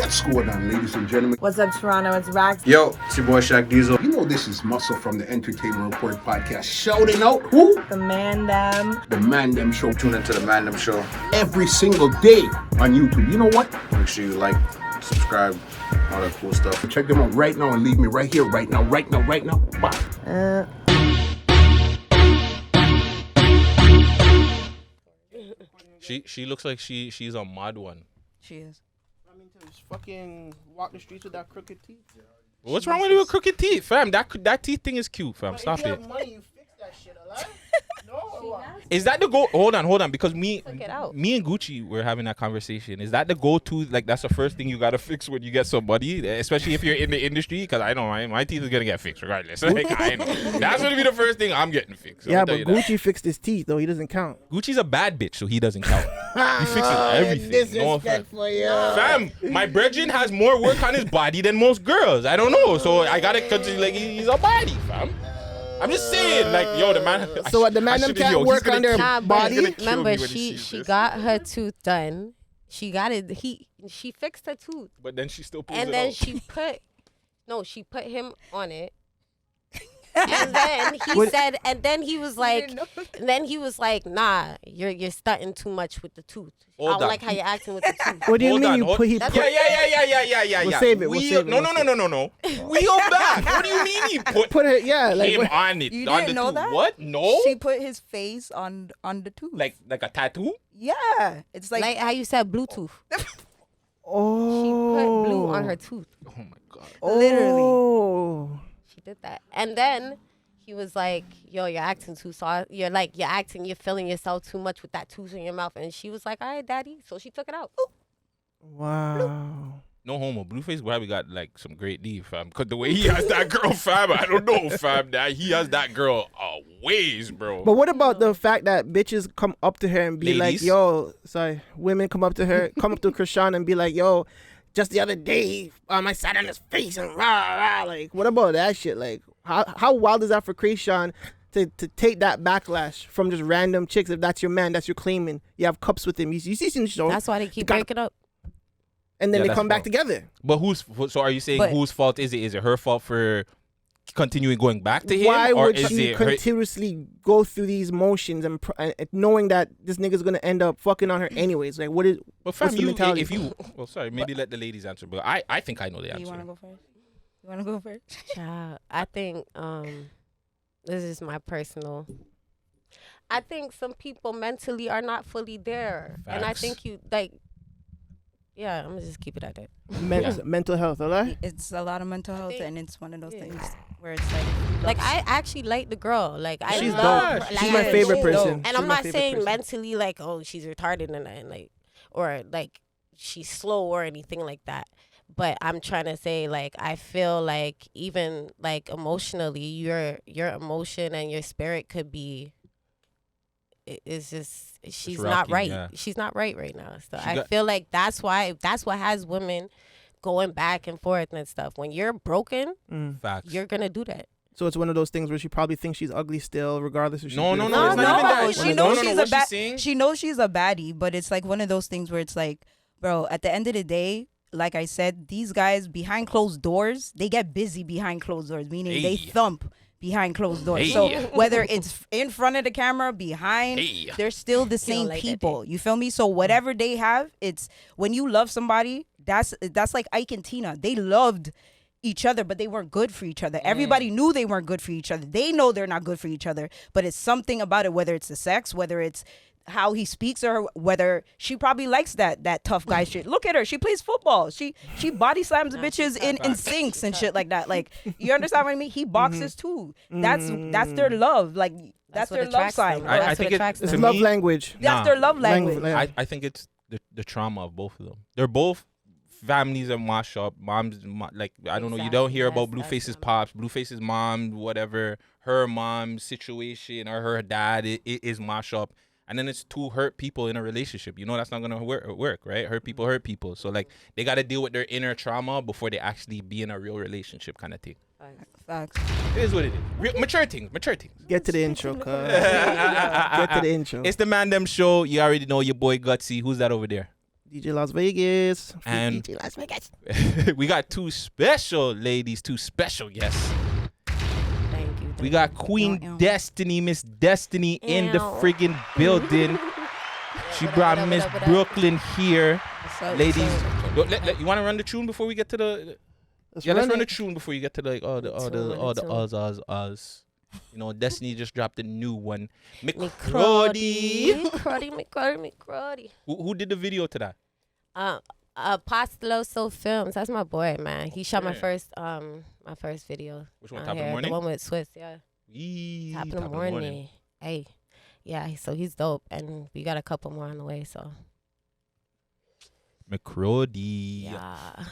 What's going on, ladies and gentlemen? What's up, Toronto? It's Rax. Yo, it's your boy Shaq Diesel. You know this is Muscle from the Entertainment Report podcast. Shouting out who? The Man Them. The Man Them Show. Tune into the Man Them Show. Every single day on YouTube. You know what? Make sure you like, subscribe, all that cool stuff. Check them out right now and leave me right here, right now. Bye. She looks like she's a mod one. She is. I mean, to just fucking walk the streets with that crooked teeth. What's wrong with you with crooked teeth, fam? That teeth thing is cute, fam. Stop if you it. have money, you fix that shit, alive? No. Is that the go? Hold on, because me Took it out. and Gucci were having that conversation. Is that the go-to? Like that's the first thing you gotta fix when you get somebody, especially if you're in the industry. Because I know my teeth is gonna get fixed regardless. Like, I know. That's gonna be the first thing I'm getting fixed. So Yeah, I'll tell but you that. Gucci fixed his teeth, though. He doesn't count. Gucci's a bad bitch, so he doesn't count. He fixes everything. No offense. for you. Fam, my brethren has more work on his body than most girls. I don't know, so I gotta consider like he's a body, fam. I'm just saying, like, yo, the man. So what, the man them can't work on their body? Remember, she got her tooth done. She got it. She fixed her tooth. But then she still pulls And it then out. she put him on it. And then he said, and then he was like, nah, you're stunting too much with the tooth. I Hold don't on. like how you're acting with the tooth. What do you Hold mean on, you hold- put? He Yeah. put. We'll save it, we'll We- save it, No. we'll Wheel back. What do you mean he put it, yeah, like him what- on it? You on didn't the know tooth? that? What? No. She put his face on the tooth. Like a tattoo? yeah, it's Like how you said Bluetooth. Oh. She put blue on her tooth. Oh my god. Literally. Oh. She did that. And then he was like, yo, you're acting too soft. You're feeling yourself too much with that tooth in your mouth. And she was like, all right, daddy. So she took it out. Ooh. Wow. No homo. Blueface probably got like some great D, fam. Cause the way he has that girl, fam, I don't know, fam. That he has that girl ways, bro. But what about the fact that bitches come up to her and be Ladies? like, yo, women come up to Chrisean and be like, yo, just the other day, I sat on his face and rah, rah. Like, what about that shit? Like, how wild is that for Chrisean to take that backlash from just random chicks? If that's your man, that's your claiming. You have cups with him. You see in the show. That's why they keep got- breaking up. And then Yeah, they that's come back fault. together. But so are you saying But- whose fault is it? Is it her fault for continuing going back to him? Why or would is she it her? continuously go through these motions and knowing that this nigga's gonna end up fucking on her anyways? Like, what is? But fam, what's the mentality? well, sorry, maybe let the ladies answer. But I think I know the You answer. want to go first? You want to go first? Child, I think this is my personal. I think some people mentally are not fully there, and I Facts. think you like. Yeah, I'm gonna just keep it at that. Mental health, alright? It's a lot of mental health, think- and it's one of those yeah. things where it's Like I actually like the girl. Like I She's love. dope. Like, She's my I- favorite she's person. dope. And She's I'm my not favorite saying person. mentally like, oh, she's retarded and like, or like she's slow or anything like that. But I'm trying to say like I feel like even like emotionally, your emotion and your spirit could be. It's just she's not rocking, right. yeah. She's not right now. So She I got- feel like that's what has women going back and forth and stuff. When you're broken, Facts. you're gonna do that. So it's one of those things where she probably thinks she's ugly still, regardless if she's No, beautiful. it's not even that. She No, knows no, she's what a she's saying- She knows she's a baddie, but it's like one of those things where it's like, bro, at the end of the day, like I said, these guys behind closed doors, they get busy behind closed doors, meaning they Hey. thump behind closed doors. Hey. So whether it's in front of the camera, behind, Hey. they're still the same like that people. You feel me? So whatever they have, it's when you love somebody, that's like Ike and Tina. They loved each other, but they weren't good for each other. Everybody knew they weren't good for each other. They know they're not good for each other, but it's something about it, whether it's the sex, whether it's how he speaks or whether she probably likes that tough guy shit. Look at her. She plays football. She body slams bitches in sinks and shit like that. Like, you understand what I mean? He boxes too. That's their love. Like, that's what their love attracts sign. them. I That's what think attracts It's to them. love me- language. That's Nah. their love language. Yeah. I think it's the trauma of both of them. They're both families that mash up. Like I don't know. You don't hear about Exactly. Blueface's pops, Blueface's mom, whatever. Her mom's situation or her dad it is mash up. And then it's two hurt people in a relationship. You know that's not gonna work, right? Hurt people. So like they got to deal with their inner trauma before they actually be in a real relationship, kind of thing. Facts. It is what it is. Mature things. Get to the intro, cuz. Get to the intro. It's the Man Them Show. You already know your boy Gutsy. Who's that over there? DJ Las Vegas. Free And- DJ Las Vegas. We got two special ladies, two special guests. Thank you. We got Queen Ew. Destiny, Miss Destiny in the Ew. friggin' building. She What up, brought what up, Miss what up, what up? Brooklyn here. What's up, Ladies, what's up? you want to run the tune before we get to the? Let's run the tune before you get to like all the us. You know, Destiny just dropped a new one. Crodie. Crodie. Who did the video to that? Apostolosfilms. That's my boy, man. He shot my Yeah. first video. Which one? out Top of the here, morning. The one with Swiss, yeah. Yee, Top of the morning. Hey, yeah. So he's dope, and we got a couple more on the way. So Crodie. yeah.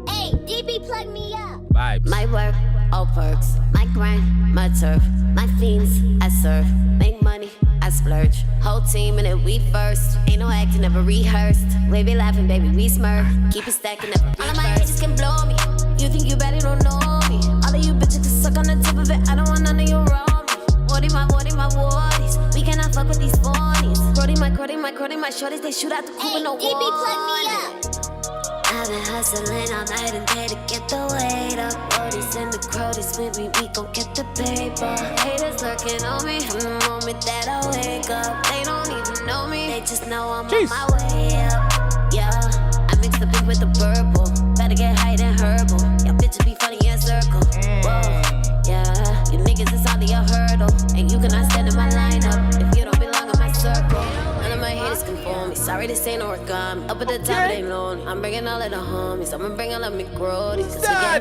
Hey, DB, plug me up. Vibes. My work, all perks. My grind, my turf. My fiends, I serve. Make money, I splurge. Whole team in it, we first. Ain't no acting, never rehearsed. We be laughing, baby, we smirk. Keep it stacking, never reverse. All of my haters can blow me. You think you better, don't know me. All of you bitches can suck on the tip of it. I don't want none of you around me. My wardies. We cannot fuck with these phonies. Crodie, my shorties, they shoot out the coop with no DB, plug me up. I've been hustling all night and day to get the weight up. Brodies and the Crodies with me, we gon' get the paper. Haters lurking on me from the moment that I wake up. They don't even know me, they just know I'm on my way up. Yeah, I mix the pink with the purple. Better get high than herbal. Y'all bitches be funny in circle. Whoa, yeah, you niggas is only a hurdle. And you cannot stand in my lineup if you don't belong in my circle. None of my haters can fool me. Sorry, this ain't no origami. Up at the top, it ain't lonely. I'm bringing all of the homies. I'ma bring all of me grody.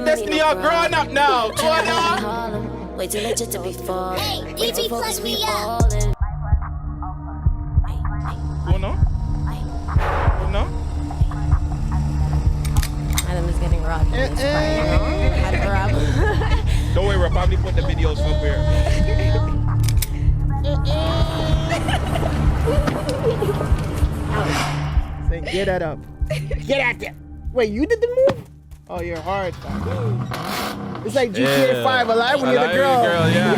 Destiny, y'all growing up now. Going on. Way too legit to be falling. Hey, Way too DB, focused, plug we me up. ballin'. Going on. Going on. Adam is getting robbed in this part, you know? How to rob. Don't worry, we'll probably put the videos somewhere. Say, get that up. Get out there. Wait, you did the move? Oh, you're hard. It's like GTA 5 Alive when you're the girl. yeah.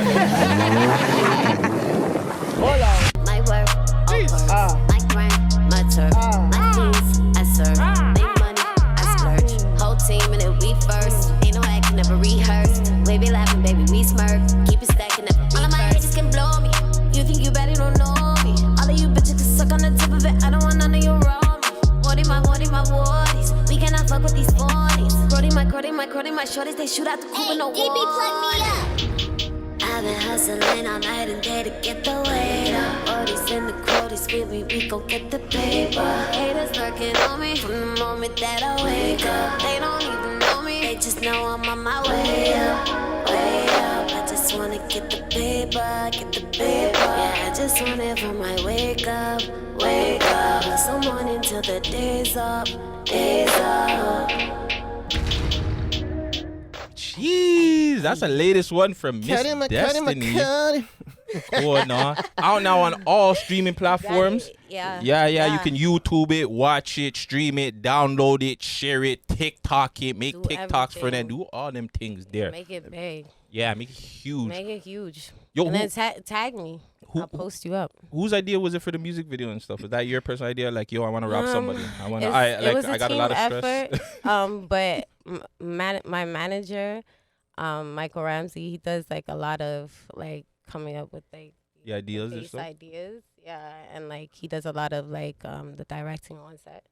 Hold on. My work, all perks. My grind, my turf. My fiends, I serve. Make money, I splurge. Whole team in it, we first. Ain't no acting, never rehearsed. We be laughing, baby, we smirk. Keep it stacking, never reverse. All of my haters can blow me. You think you better, don't know me. All of you bitches can suck on the tip of it. I don't want none of you around me. My wardies. We cannot fuck with these phonies. Crodie, my shorties, they shoot out the coop with no DB, plug me up. I've been hustling all night and day to get the weight up. Brodies and the Crodies with me, we gon' get the paper. Haters lurking on me from the moment that I wake up. They don't even know me, they just know I'm on my way up. Way up, I just wanna get the paper, get the paper. Yeah, I just want it from my wake up, wake up. Hustle morning till the day's up, day's up. Jeez, that's the latest one from Miss Destiny. Going on. Out now on all streaming platforms. Yeah. Yeah. You can YouTube it, watch it, stream it, download it, share it, TikTok it, make Do TikToks for that. everything. Do all them things there. Make it big. Yeah, make it huge. Make it huge. Yo, and who- then tag me. I'll post you up. Whose idea was it for the music video and stuff? Was that your personal idea? Like, yo, I want to rob somebody. I want to. It was I a got a team lot of stress. effort. But my manager, Michael Ramsey, he does like a lot of like coming up with like The ideas and face stuff. ideas. Yeah, and like he does a lot of like the directing on set.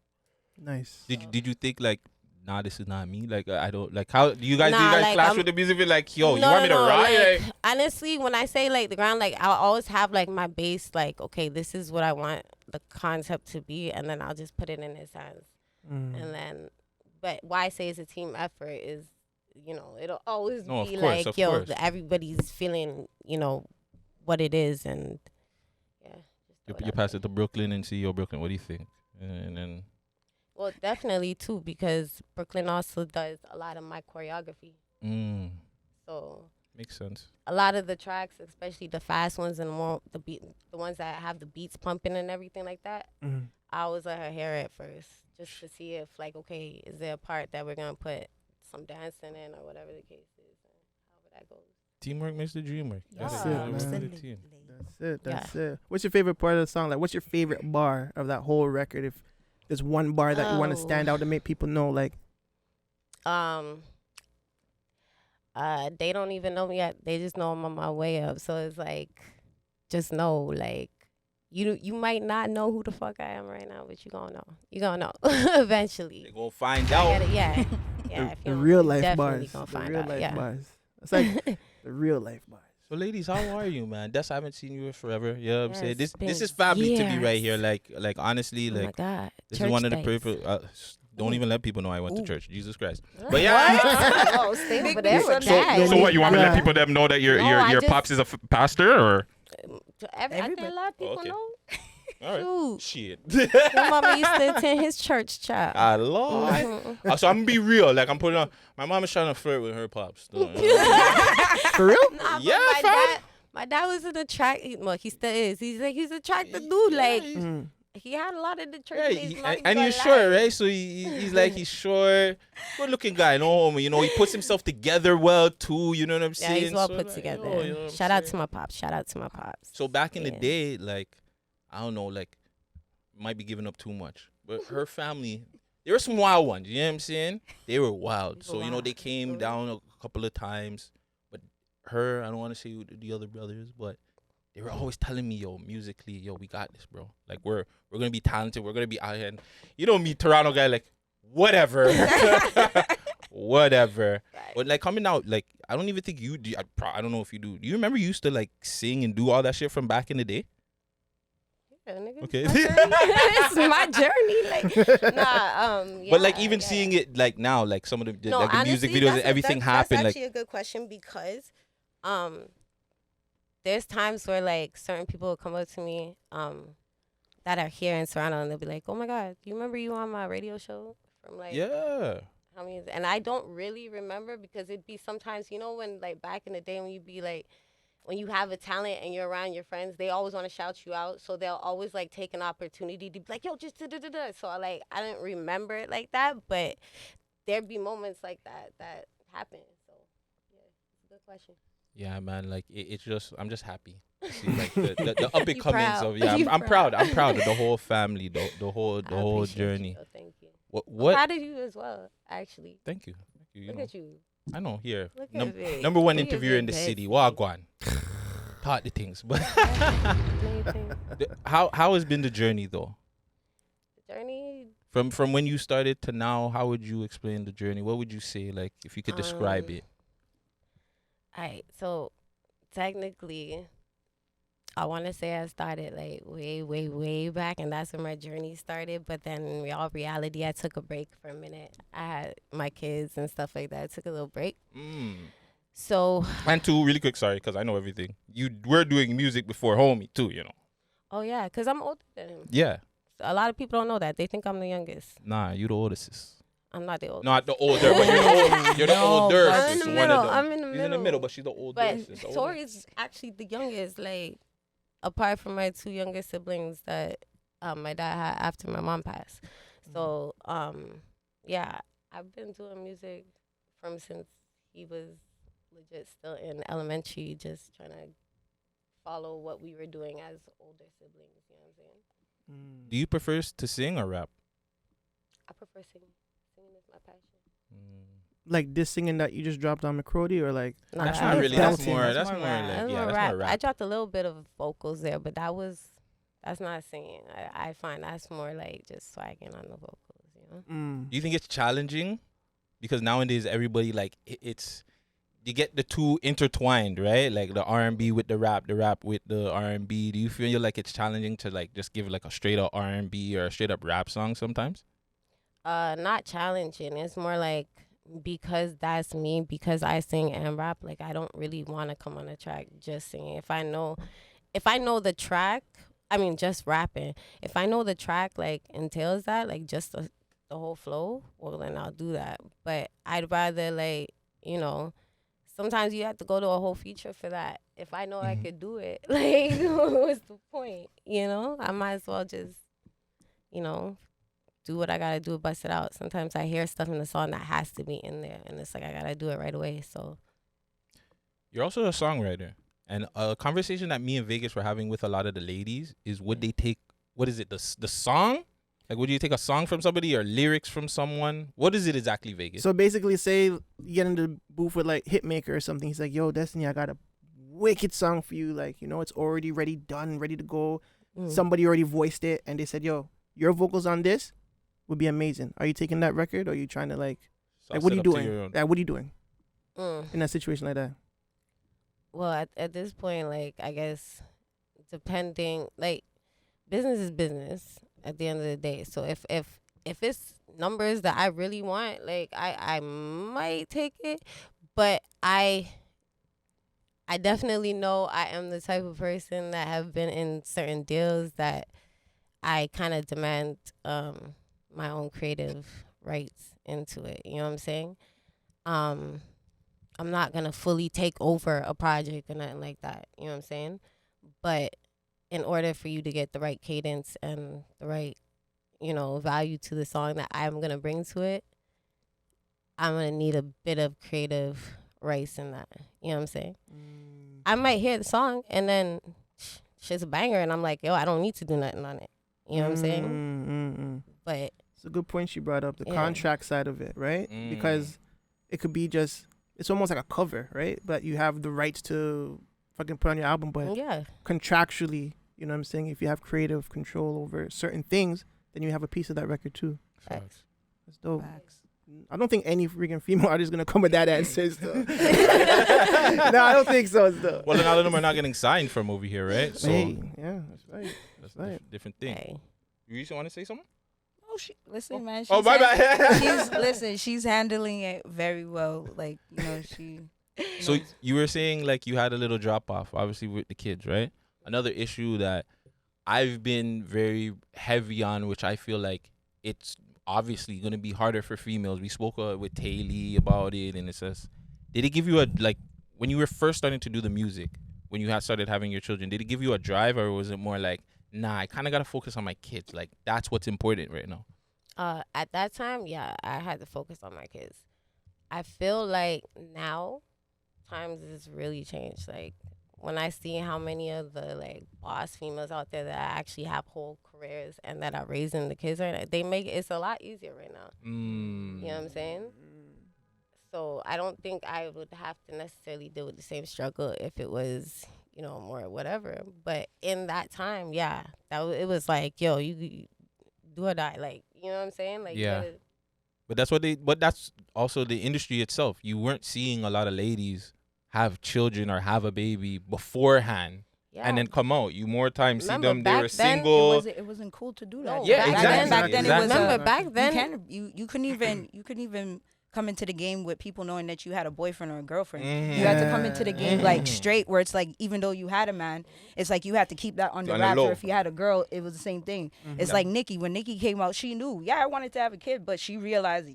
Nice. Did you think like, nah, this is not me? Like, I don't like. How do you guys Nah, like, clash I'm- with the music video? Like, yo, you No, want me to no, ride? like, Like, honestly, when I say like the ground, like I'll always have like my base, like okay, this is what I want the concept to be, and then I'll just put it in his hands, and then. But why I say it's a team effort is, you know, it'll always No, of be course, like, of yo, course. everybody's feeling, you know, what it is, and yeah. just throw it you out pass there. it to Brooklyn and see, yo, Brooklyn, what do you think? And then Well, definitely too, because Brooklyn also does a lot of my choreography, so. makes sense. A lot of the tracks, especially the fast ones and the ones that have the beats pumping and everything like that, I always let her hear it first, just to see if like, okay, is there a part that we're gonna put some dancing in or whatever the case is, and however that goes. Teamwork makes the dream work. Yeah, That's it, man. absolutely. That's it. What's your favorite part of the song? Like, what's your favorite bar of that whole record? If there's one bar that you want to stand out to make people know, like, they don't even know me yet. They just know I'm on my way up. So it's like, just know, like, you might not know who the fuck I am right now, but you gonna know. You gonna know eventually. They gonna find out. Yeah. Yeah. the if you don't real know, life definitely bars. gonna The find real out. life Yeah. bars. It's like the real life bars. So ladies, how are you, man? That's I haven't seen you in forever. You know what I'm saying? Yes, This been is family to me right years. here. Like honestly, Oh my like God. this Church is one of the days. people. Don't even let people know I went to Ooh. church. Jesus Christ. What? But yeah. Oh, stay over there with So- that. so what, you want me to let people them know that No, I just- pops is a pastor, or? I think Everybody. a lot of people Okay. know. All right. Shoot. Shit. My mama used to attend his church, child. I love. Mhm. So I'm gonna be real. Like I'm putting on. My mom is trying to flirt with her pops. For real? Nah, but Yeah, my dad was an attractive. Well, he still is. He's attractive dude. Like Mm. he had a lot of the church. Yeah, days long and ago he's short, life. right? So he's like he's short, good looking guy, no homo. You know, he puts himself together well too. You know what I'm Yeah, saying? he's well So, put like, together. yo, you know what I'm Shout out to saying? my pops. Shout out to my pops. So back in the Yeah. day, like I don't know, like might be giving up too much, but her family, there were some wild ones. You know what I'm saying? They were wild. They So were you know they wild. came down a couple of times, but her, I don't want to say the other brothers, but they were always telling me, yo, musically, yo, we got this, bro. Like we're gonna be talented. We're gonna be out here. And you know me, Toronto guy, like whatever, whatever. But like coming out, like I don't even think you do. I don't know if you do. Do you remember you used to like sing and do all that shit from back in the day? Yeah, nigga, Okay. it's my journey. Like, nah, But like yeah, even yeah. seeing it like now, like some of the No, like the music honestly, videos and that's everything that's happen. Like actually a good question because, there's times where like certain people will come up to me, that are here in Toronto and they'll be like, "Oh my God, do you remember you on my radio show from like yeah. how many?" And I don't really remember because it'd be sometimes, you know, when like back in the day when you'd be like, when you have a talent and you're around your friends, they always want to shout you out. So they'll always like take an opportunity to be like, yo, just da-da-da-da. So I didn't remember it like that, but there'd be moments like that happen. So yeah, it's a good question. Yeah, man. Like it's just I'm just happy. to see, like the up and You comings proud. of yeah. You I'm proud. I'm proud. proud of the whole family, the whole I whole appreciate journey. You, though. Thank you. What? I'm proud of you as well, actually. Thank you. You Look know, at you. I know here. Look at me. Number one Look at interviewer in the me, city. bestie. Wagwan. Taught the things, but Amazing. how has been the journey though? Journey. From when you started to now, how would you explain the journey? What would you say, like, if you could describe it? All right, so technically, I want to say I started like way back, and that's when my journey started. But then in all reality, I took a break for a minute. I had my kids and stuff like that. I took a little break. So, And two, really quick, sorry, because I know everything. You were doing music before homie too, you know. oh yeah, because I'm older than him. Yeah. A lot of people don't know that. They think I'm the youngest. Nah, you the oldest. Sis. I'm not the oldest. Not the older, but you're the No, older. but- I'm in sis, the one of middle. them. I'm in the She's in the middle. middle, but she's the older. But sis, the Tori's actually the youngest, like, apart from my two youngest siblings that my dad had after my mom passed. So, yeah, I've been doing music from since he was legit still in elementary, just trying to follow what we were doing as older siblings, you know what I'm saying? Do you prefer to sing or rap? I prefer singing. Singing is my passion. Like this singing that you just dropped on Crodie, or like No, That's that not was really. belting. That's more. That's more rap. like That's yeah. more That's rap. more I rap. dropped a little bit of vocals there, but that's not singing. I find that's more like just swagging on the vocals, you know? Do you think it's challenging? Because nowadays everybody like it's you get the two intertwined, right? Like the R&B with the rap with the R&B. Do you feel like it's challenging to like just give like a straight up R&B or a straight up rap song sometimes? Not challenging. It's more like because that's me, because I sing and rap, like I don't really want to come on a track just singing. If I know the track, I mean just rapping. If I know the track like entails that, like just the whole flow, well then I'll do that. But I'd rather like, you know, sometimes you have to go to a whole feature for that. If I know I could do it, like what's the point? You know? I might as well just, you know, do what I gotta do, bust it out. Sometimes I hear stuff in the song that has to be in there, and it's like I gotta do it right away. So You're also a songwriter. And a conversation that me and Vegas were having with a lot of the ladies is would they take, what is it, the song? Like, would you take a song from somebody or lyrics from someone? What is it exactly, Vegas? So basically, say you get in the booth with like Hitmaker or something. He's like, "Yo, Destiny, I got a wicked song for you. Like, you know, it's already ready, done, ready to go. Somebody already voiced it, and they said, "Yo, your vocals on this would be amazing." Are you taking that record, or are you trying to like what are you doing? Yeah, what are you doing in that situation like that? Well, at this point, like, I guess depending, like, business is business at the end of the day. So if it's numbers that I really want, like, I might take it, but I definitely know I am the type of person that have been in certain deals that I kind of demand my own creative rights into it. You know what I'm saying? I'm not going to fully take over a project or nothing like that. You know what I'm saying? But in order for you to get the right cadence and the right, you know, value to the song that I'm going to bring to it, I'm going to need a bit of creative rights in that. You know what I'm saying? I might hear the song and then shit's a banger and I'm like, yo, I don't need to do nothing on it. You know what I'm saying? But it's a good point she brought up, the contract side of it, right? Because it could be just, it's almost like a cover, right? But you have the rights to fucking put on your album, but contractually, you know what I'm saying? If you have creative control over certain things, then you have a piece of that record too. Facts. That's dope. Facts. I don't think any freaking female artist is gonna come with that answer. No, I don't think so. Still. Well, a lot of them are not getting signed from over here, right? So yeah, that's right. That's right. Different thing. Hey. You used to want to say something? Oh, listen, man. Oh, my bad. She's handling it very well. Like, you know, she. So you were saying like you had a little drop off, obviously with the kids, right? Another issue that I've been very heavy on, which I feel like it's obviously going to be harder for females. We spoke with Taylor about it, and it says, did it give you a, like, when you were first starting to do the music, when you had started having your children, did it give you a drive, or was it more like, nah, I kind of got to focus on my kids, like that's what's important right now? At that time, yeah, I had to focus on my kids. I feel like now times has really changed. Like, when I see how many of the like boss females out there that actually have whole careers and that are raising the kids right now, they make it's a lot easier right now. You know what I'm saying? So I don't think I would have to necessarily deal with the same struggle if it was, you know, more whatever. But in that time, yeah, it was like, yo, you do or die, like, you know what I'm saying? Like, yeah. But that's also the industry itself. You weren't seeing a lot of ladies have children or have a baby beforehand and then come out. You more times see them, they were single. It wasn't cool to do that. No, yeah, back then it was. Remember back then you couldn't even come into the game with people knowing that you had a boyfriend or a girlfriend. You had to come into the game like straight, where it's like, even though you had a man, it's like you had to keep that under wraps. Or if you had a girl, it was the same thing. It's like Nicki. When Nicki came out, she knew, I wanted to have a kid, but she realized,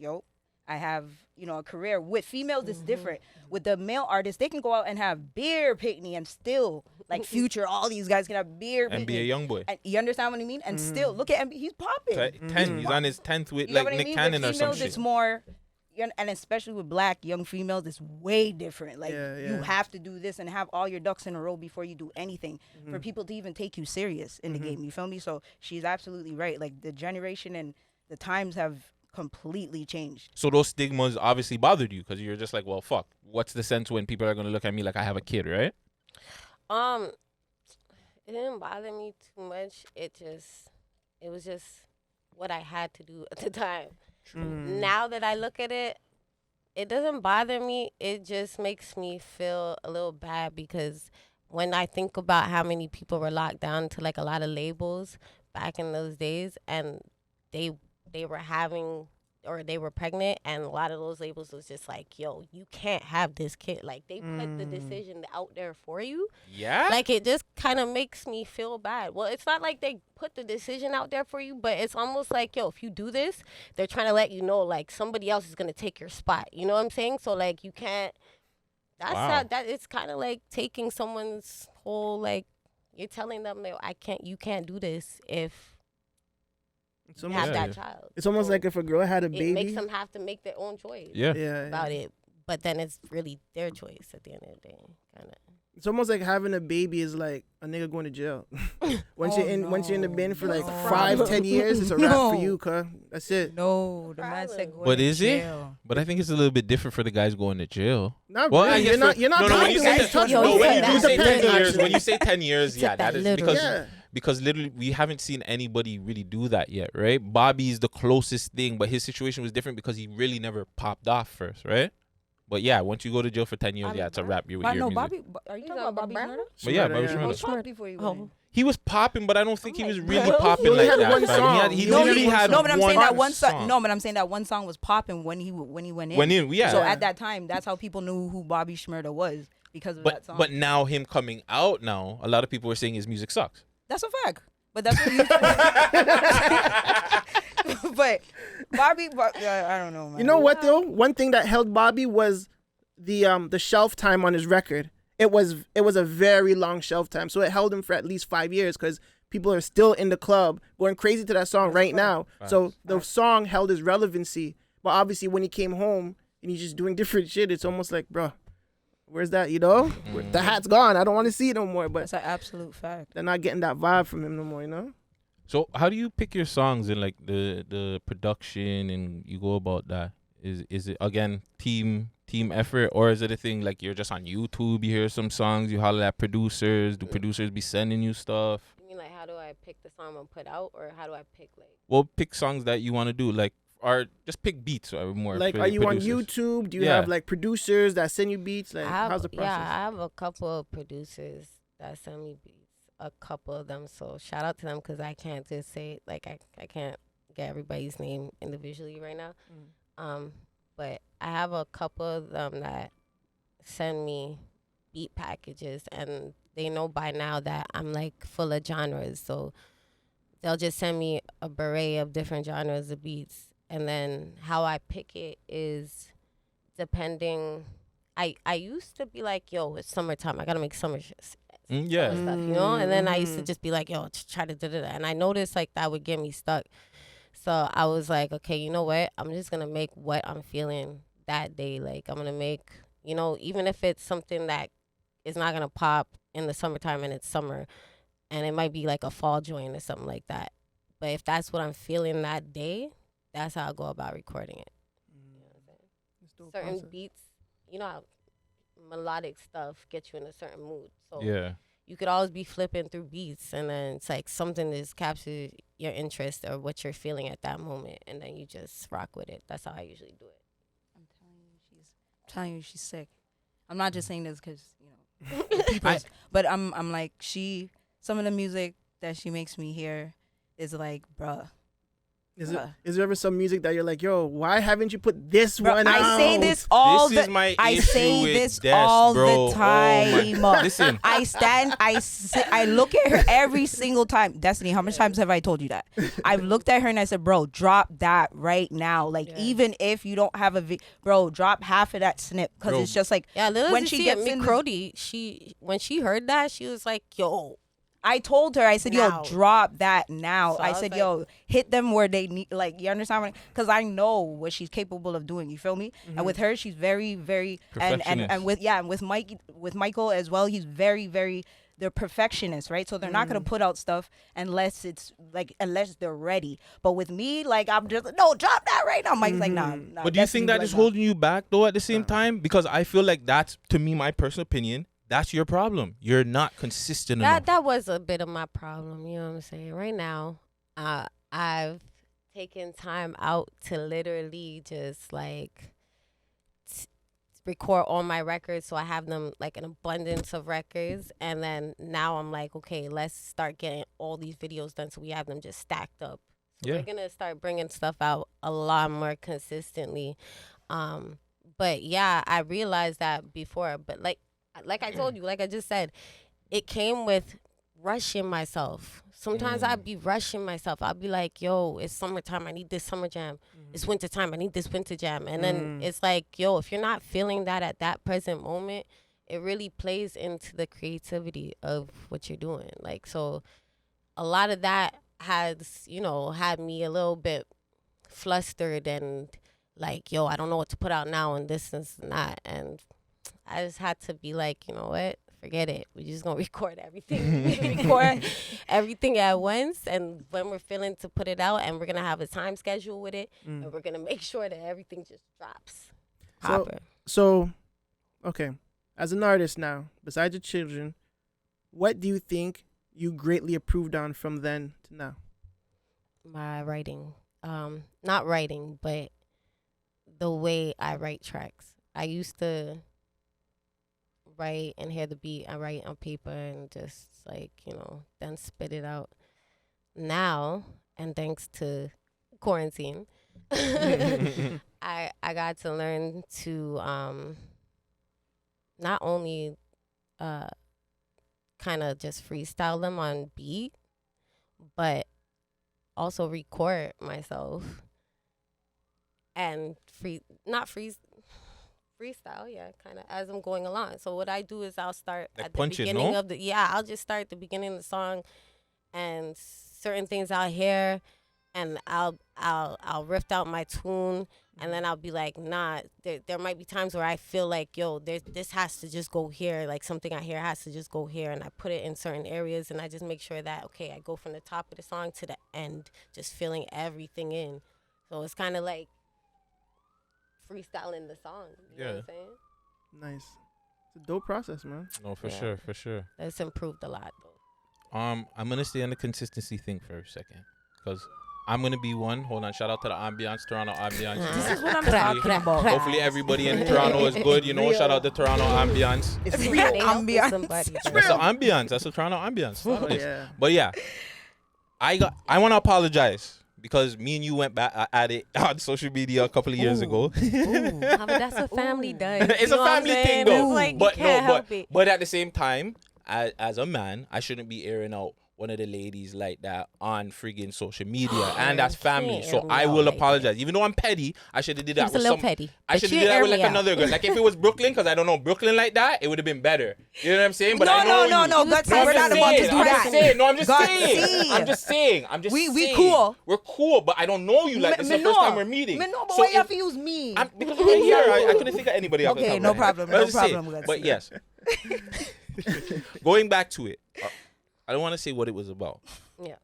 I have, a career. With females, it's different. With the male artists, they can go out and have beer picnic and still, like Future, all these guys can have beer and be a young boy. And you understand what I mean? And still, look at him, he's popping. 10, he's on his 10th with like Nick Cannon or some shit. It's more, and especially with black young females, it's way different. Like, you have to do this and have all your ducks in a row before you do anything for people to even take you serious in the game. You feel me? So she's absolutely right. Like, the generation and the times have completely changed. So those stigmas obviously bothered you because you're just like, well, fuck, what's the sense when people are going to look at me like I have a kid, right? It didn't bother me too much. It was just what I had to do at the time. Now that I look at it, it doesn't bother me. It just makes me feel a little bad because when I think about how many people were locked down to like a lot of labels back in those days, and they were having, or they were pregnant, and a lot of those labels was just like, yo, you can't have this kid. Like, they put the decision out there for you. Yeah. Like, it just kind of makes me feel bad. Well, it's not like they put the decision out there for you, but it's almost like, yo, if you do this, they're trying to let you know, like, somebody else is going to take your spot. You know what I'm saying? So, like, you can't, it's kind of like taking someone's whole, like, you're telling them, that you can't do this if it's you have that child. It's almost like if a girl had a baby. It makes them have to make their own choice about it. but then it's really their choice at the end of the day, kind of. It's almost like having a baby is like a nigga going to jail. Once you're in the bin for like 5-10 years, it's a wrap for you, cuz. That's it. No, the man said go But to is it? jail. But I think it's a little bit different for the guys going to jail. Not Well, really. I guess You're not no, when you talking say touch Yo, no, he when said you say that. 10 years, actually. when you say 10 years, He yeah, said that that is literally. because Yeah. because literally we haven't seen anybody really do that yet, right? Bobby's the closest thing, but his situation was different because he really never popped off first, right? But yeah, once you go to jail for 10 years, yeah, it's a wrap. You're But no, music. Bobby. Are you talking about Bobby Brown? Shmurda? But yeah, Shmurda, Bobby yeah. Shmurda. He popped before you went in. He was popping, but I don't think he was really bro. popping He only like had that. one fam. song. He He No, only literally had no, but I'm saying that one song. song. No, but I'm saying that one song was popping when he went in. When in, yeah. So at that time, that's how people knew who Bobby Shmurda was because of that song. But now him coming out now, a lot of people are saying his music sucks. That's a fact. But that's what you. But Bobby, I don't know, man. You know what though? One thing that held Bobby was the shelf time on his record. It was a very long shelf time, so it held him for at least 5 years because people are still in the club going crazy to that song right now. So the song held his relevancy. But obviously, when he came home and he's just doing different shit, it's almost like, bro, where's that? You know, the hat's gone. I don't want to see it no more. But That's an absolute fact. they're not getting that vibe from him no more. You know. So how do you pick your songs and like the production and you go about that? Is it again team effort, or is it a thing like you're just on YouTube, you hear some songs, you holler at producers, do producers be sending you stuff? You mean like how do I pick the song I'm gonna put out, or how do I pick like? Well, pick songs that you want to do, like, or just pick beats or more. Like, for are you on producers. YouTube? Do you Yeah. have like producers that send you beats? Like, how's the process? Yeah, I have a couple of producers that send me beats. A couple of them, so shout out to them because I can't just say like I can't get everybody's name individually right now. But I have a couple of them that send me beat packages, and they know by now that I'm like full of genres, so they'll just send me a beret of different genres of beats, and then how I pick it is depending. I used to be like, yo, it's summertime, I gotta make summer Yeah. stuff, you know? And then I used to just be like, yo, try to do that. And I noticed like that would get me stuck. So I was like, okay, you know what? I'm just going to make what I'm feeling that day. Like I'm going to make, you know, even if it's something that is not going to pop in the summertime and it's summer, and it might be like a fall joint or something like that. But if that's what I'm feeling that day, that's how I go about recording it. You know what I'm saying? Certain beats, you know how melodic stuff gets you in a certain mood. So Yeah. you could always be flipping through beats, and then it's like something that's captured your interest or what you're feeling at that moment, and then you just rock with it. That's how I usually do it. I'm telling you, she's sick. I'm not just saying this because you know, but I'm like some of the music that she makes me hear is like, bruh. Is there ever some music that you're like, yo, why haven't you put this Bro, one out? I say this all This is my I issue say with this Des, all bro. the Oh time. my- Listen. I look at her every single time. Destiny, how much times have I told you that? I've looked at her and I said, bro, drop that right now. Like, even if you don't have bro, drop half of that snip because Bro. it's just like Yeah, little when when she she gets get in me, the- Crodie, when she heard that, she was like, yo. I told her, I said, Now. yo, drop that now. So I I was said, like- yo, hit them where they need, like, you understand? Because I know what she's capable of doing. You feel me? And with her, she's very, very, and Perfectionist. with Michael as well, he's very, very, they're perfectionists, right? So they're not gonna put out stuff unless they're ready. But with me, like, I'm just no, drop that right now. Mike's like, nah. But do you think that is holding you back though at the same time? Because I feel like that's, to me, my personal opinion, that's your problem. You're not consistent enough. That was a bit of my problem, you know what I'm saying? Right now, I've taken time out to literally just like record all my records, so I have them like an abundance of records, and then now I'm like, okay, let's start getting all these videos done so we have them just stacked up. So Yeah. we're gonna start bringing stuff out a lot more consistently. But yeah, I realized that before, but like I told you, like I just said, it came with rushing myself. Sometimes I'd be rushing myself. I'd be like, yo, it's summertime, I need this summer jam. It's wintertime, I need this winter jam. And then it's like, yo, if you're not feeling that at that present moment, it really plays into the creativity of what you're doing. Like, so a lot of that has, you know, had me a little bit flustered and like, yo, I don't know what to put out now and this and that. And I just had to be like, you know what? Forget it. We're just gonna record everything. Record everything at once, and when we're feeling to put it out, and we're gonna have a time schedule with it, and we're gonna make sure that everything just drops. So, okay. As an artist now, besides your children, what do you think you greatly improved on from then to now? My writing, not writing, but the way I write tracks. I used to write and hear the beat. I write on paper and just like, you know, then spit it out. Now, and thanks to quarantine, I got to learn to not only kind of just freestyle them on beat, but also record myself and freestyle, yeah, kind of as I'm going along. So what I do is I'll start Like at the punching, beginning no? of the I'll just start at the beginning of the song, and certain things I'll hear, and I'll riff out my tune, and then I'll be like, nah, there might be times where I feel like, yo, this has to just go here, like something I hear has to just go here, and I put it in certain areas, and I just make sure that, okay, I go from the top of the song to the end, just filling everything in. So it's kind of like freestyling the song. You know what I'm saying? Nice. It's a dope process, man. No, for sure. It's improved a lot, though. I'm gonna stay on the consistency thing for a second, because I'm gonna be one. Hold on, shout out to the ambiance, Toronto ambiance. This is what I'm talking about. Hopefully everybody in Toronto is good. You know, shout out to Toronto ambiance. It's They real help with ambiance. somebody, though. That's the ambiance. That's the Toronto ambiance. Oh, yeah. But yeah, I want to apologize because me and you went back at it on social media a couple of years ago. But that's what family does. It's You a know what I'm family saying? thing, though. It's like, But you can't help it. but at the same time, as a man, I shouldn't be airing out one of the ladies like that on friggin' social media, and that's family. can't So air me I out will like apologize, even though I'm petty. I should have did that He's a with little some. petty. I But should you have did that air with me like out. another girl. Like if it was Brooklyn, because I don't know Brooklyn like that, it would have been better. You know what I'm saying? But I know No, you. gutsy. No, We're not about to do I'm that. just saying. No, I'm just saying. Gutsy. I'm just saying. We saying. cool. We're cool, but I don't know you. Like this is the first time we're meeting. Me know, but So why you have if- to use me? because you're here. I couldn't think of anybody else. Okay, off the no top of my head. problem, But no I'm just saying. problem, But gutsy. yes, going back to it, I don't want to say what it was about. Yeah.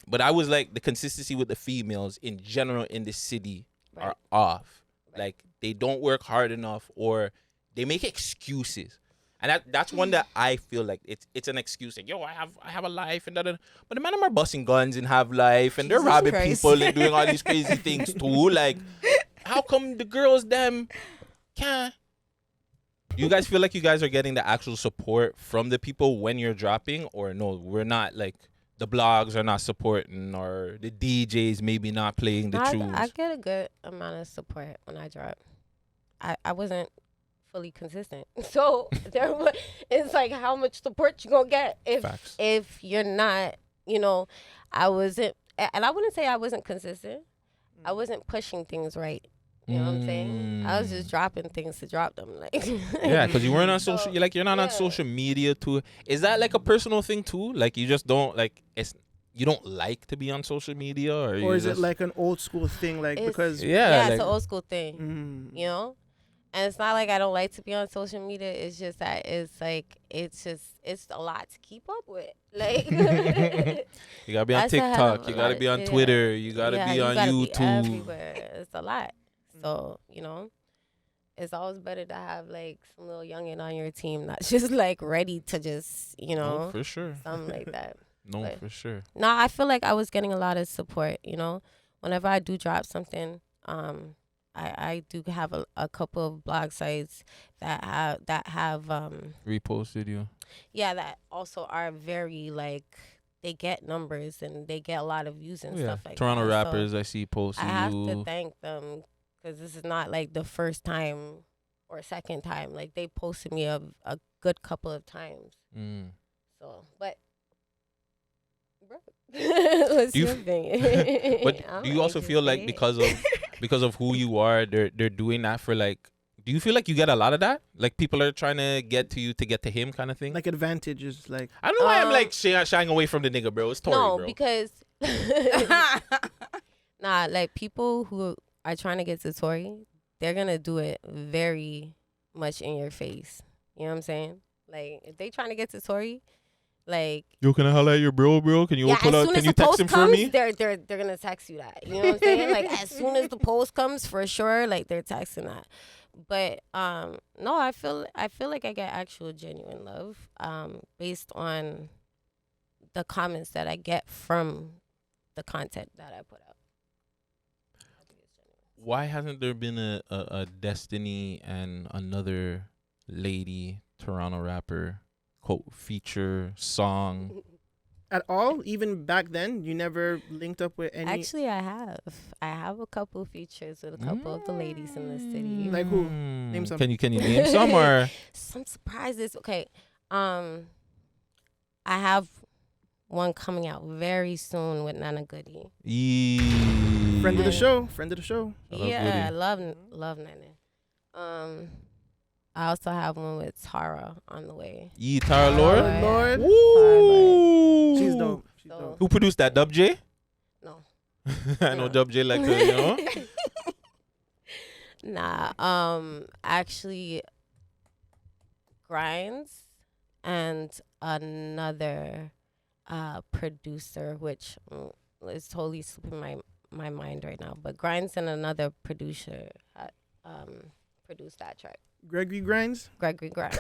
But I was like, the consistency with the females in general in the city are Right. off. Like they don't work hard enough, or they make excuses. And that's one that I feel like it's an excuse. Like, yo, I have a life and that. But the man are busting guns and have life, and they're Jesus robbing Christ. people and doing all these crazy things too. Like, how come the girls them can't? You guys feel like you guys are getting the actual support from the people when you're dropping, or no? We're not, like the blogs are not supporting, or the DJs maybe not playing the tunes. I get a good amount of support when I drop. I wasn't fully consistent, so it's like how much support you gonna get Facts. if you're not, you know. I wasn't, and I wouldn't say I wasn't consistent. I wasn't pushing things right. You know what I'm saying? I was just dropping things to drop them, like. Yeah, because you weren't on social. So, You're not on yeah. social media too. Is that like a personal thing too? Like you just don't like you don't like to be on social media, or you Or is it just- like an old school thing? Like, It's- because. yeah, it's like, an old school thing. Mm. You know, and it's not like I don't like to be on social media. It's just that it's a lot to keep up with. Like, you gotta be on That's a hell TikTok. of a You gotta lot. be on Yeah. Twitter. You gotta yeah, be you on gotta YouTube. Be everywhere. It's a lot. So, you know, it's always better to have like some little youngin on your team, not just like ready to just, you know, No, for sure. something like that. No, But- for sure. No, I feel like I was getting a lot of support, you know. Whenever I do drop something, I do have a couple of blog sites that have Reposted you. yeah, that also are very like, they get numbers and they get a lot of views and Yeah, stuff like Toronto that. So rappers I see posting I have you. to thank them, because this is not like the first time or second time. Like they posted me a good couple of times. Mm. So, but bro, what's Do you your opinion? But I'm do you also feel like interested. because of who you are, they're doing that for like? Do you feel like you get a lot of that? Like people are trying to get to you to get to him, kind of thing. Like advantages, like. I don't know why I'm like shying away from the nigga, bro. It's Tory, no, bro. because nah, like people who are trying to get to Tory, they're gonna do it very much in your face. You know what I'm saying? Like if they trying to get to Tory, like Yo, can I holler at your bro? Can you yeah, pull as up? soon Can as you the text post him for comes, me? they're gonna text you that. You know what I'm saying? Like as soon as the post comes, for sure, like they're texting that. But no, I feel like I get actual genuine love based on the comments that I get from the content that I put out. Why hasn't there been a Destiny and another lady Toronto rapper quote feature song? At all? Even back then, you never linked up with any. Actually, I have a couple features with a couple of the ladies in the city. Like who? Name some. Can you name some or? Some surprises. Okay, I have one coming out very soon with Nanna Goodie. Friend of the show. Friend of the show. Yeah, I love Nanna. I also have one with Tara on the way. Tara Lord? Lord. Woo! She's dope. She's dope. Who produced that? Dub J? No. I know Dub J like her, you know? Nah. Actually, Grindz and another producer, which is totally slipping my mind right now. But Grindz and another producer produced that track. Gregory Grindz. Gregory Grindz.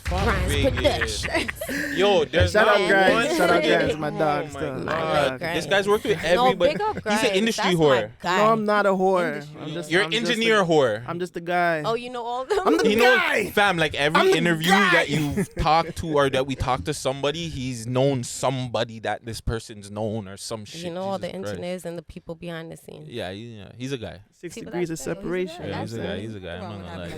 Grindz Production. Yo, there's Shout out not Grindz. one Shout out friggin- Grindz, my dog. Oh Still. my My God. Grindz. This guy's worked with No, everybody. big up He's Grindz. an industry That's whore. my guy. No, I'm not a whore. You're I'm engineer just whore. I'm just the guy. Oh, you know all of them? I'm the You know, guy. fam, like I'm every the interview guy. that you've talked to or that we talked to somebody, he's known somebody that this person's known or some shit. You know all the Jesus Christ. engineers and the people behind the scenes. Yeah, he's a guy. 6 See, but degrees of that's- separation. Yeah, That's he's a it. guy. He's a guy. I'm Wrong not gonna lie. with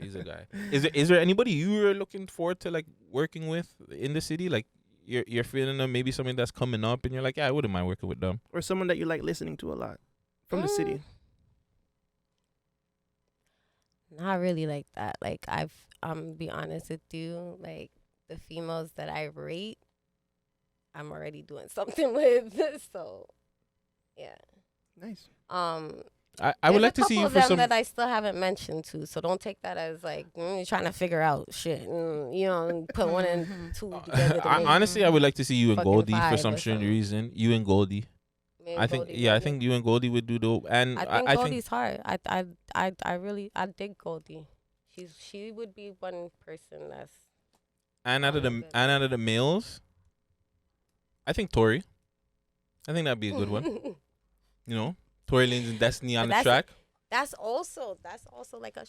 He's a that guy. He's a guy. Is there anybody you were looking forward to like working with in the city? Like you're feeling them, maybe something that's coming up, and you're like, yeah, I wouldn't mind working with them. Or someone that you like listening to a lot from the city. Not really like that. Like I'm be honest with you, like the females that I rate, I'm already doing something with. So yeah. Nice. I would like to see you There's a couple for of them some. that I still haven't mentioned too. So don't take that as like you're trying to figure out shit. You know, and put one and two together. To make Honestly, I would like to see you and fucking Goldie for five some or strange something. reason. You and Goldie. me and I think Goldie yeah, I would do. think you and Goldie would do dope. And I think Goldie's hard. I really dig Goldie. She would be one person that's and out of the males, I think Tory. I think that'd be a good one. You know, Tory Lanez and Destiny on the But track. That's also like a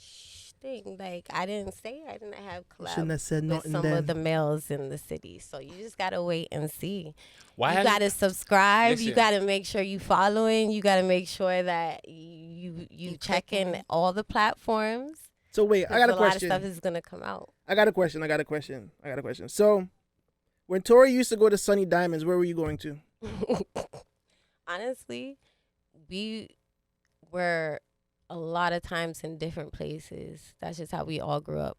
thing. Like I didn't have Shouldn't have collabs said with nothing some then. of the males in the city. So you just gotta wait and see. Why You hasn't- gotta subscribe. You Listen. gotta make sure you following. You gotta make sure that you check in all the platforms. So wait, I got a lot of question. stuff is gonna come out. I got a question. So, when Tory used to go to Sunny Diamonds, where were you going to? Honestly, we were a lot of times in different places. That's just how we all grew up.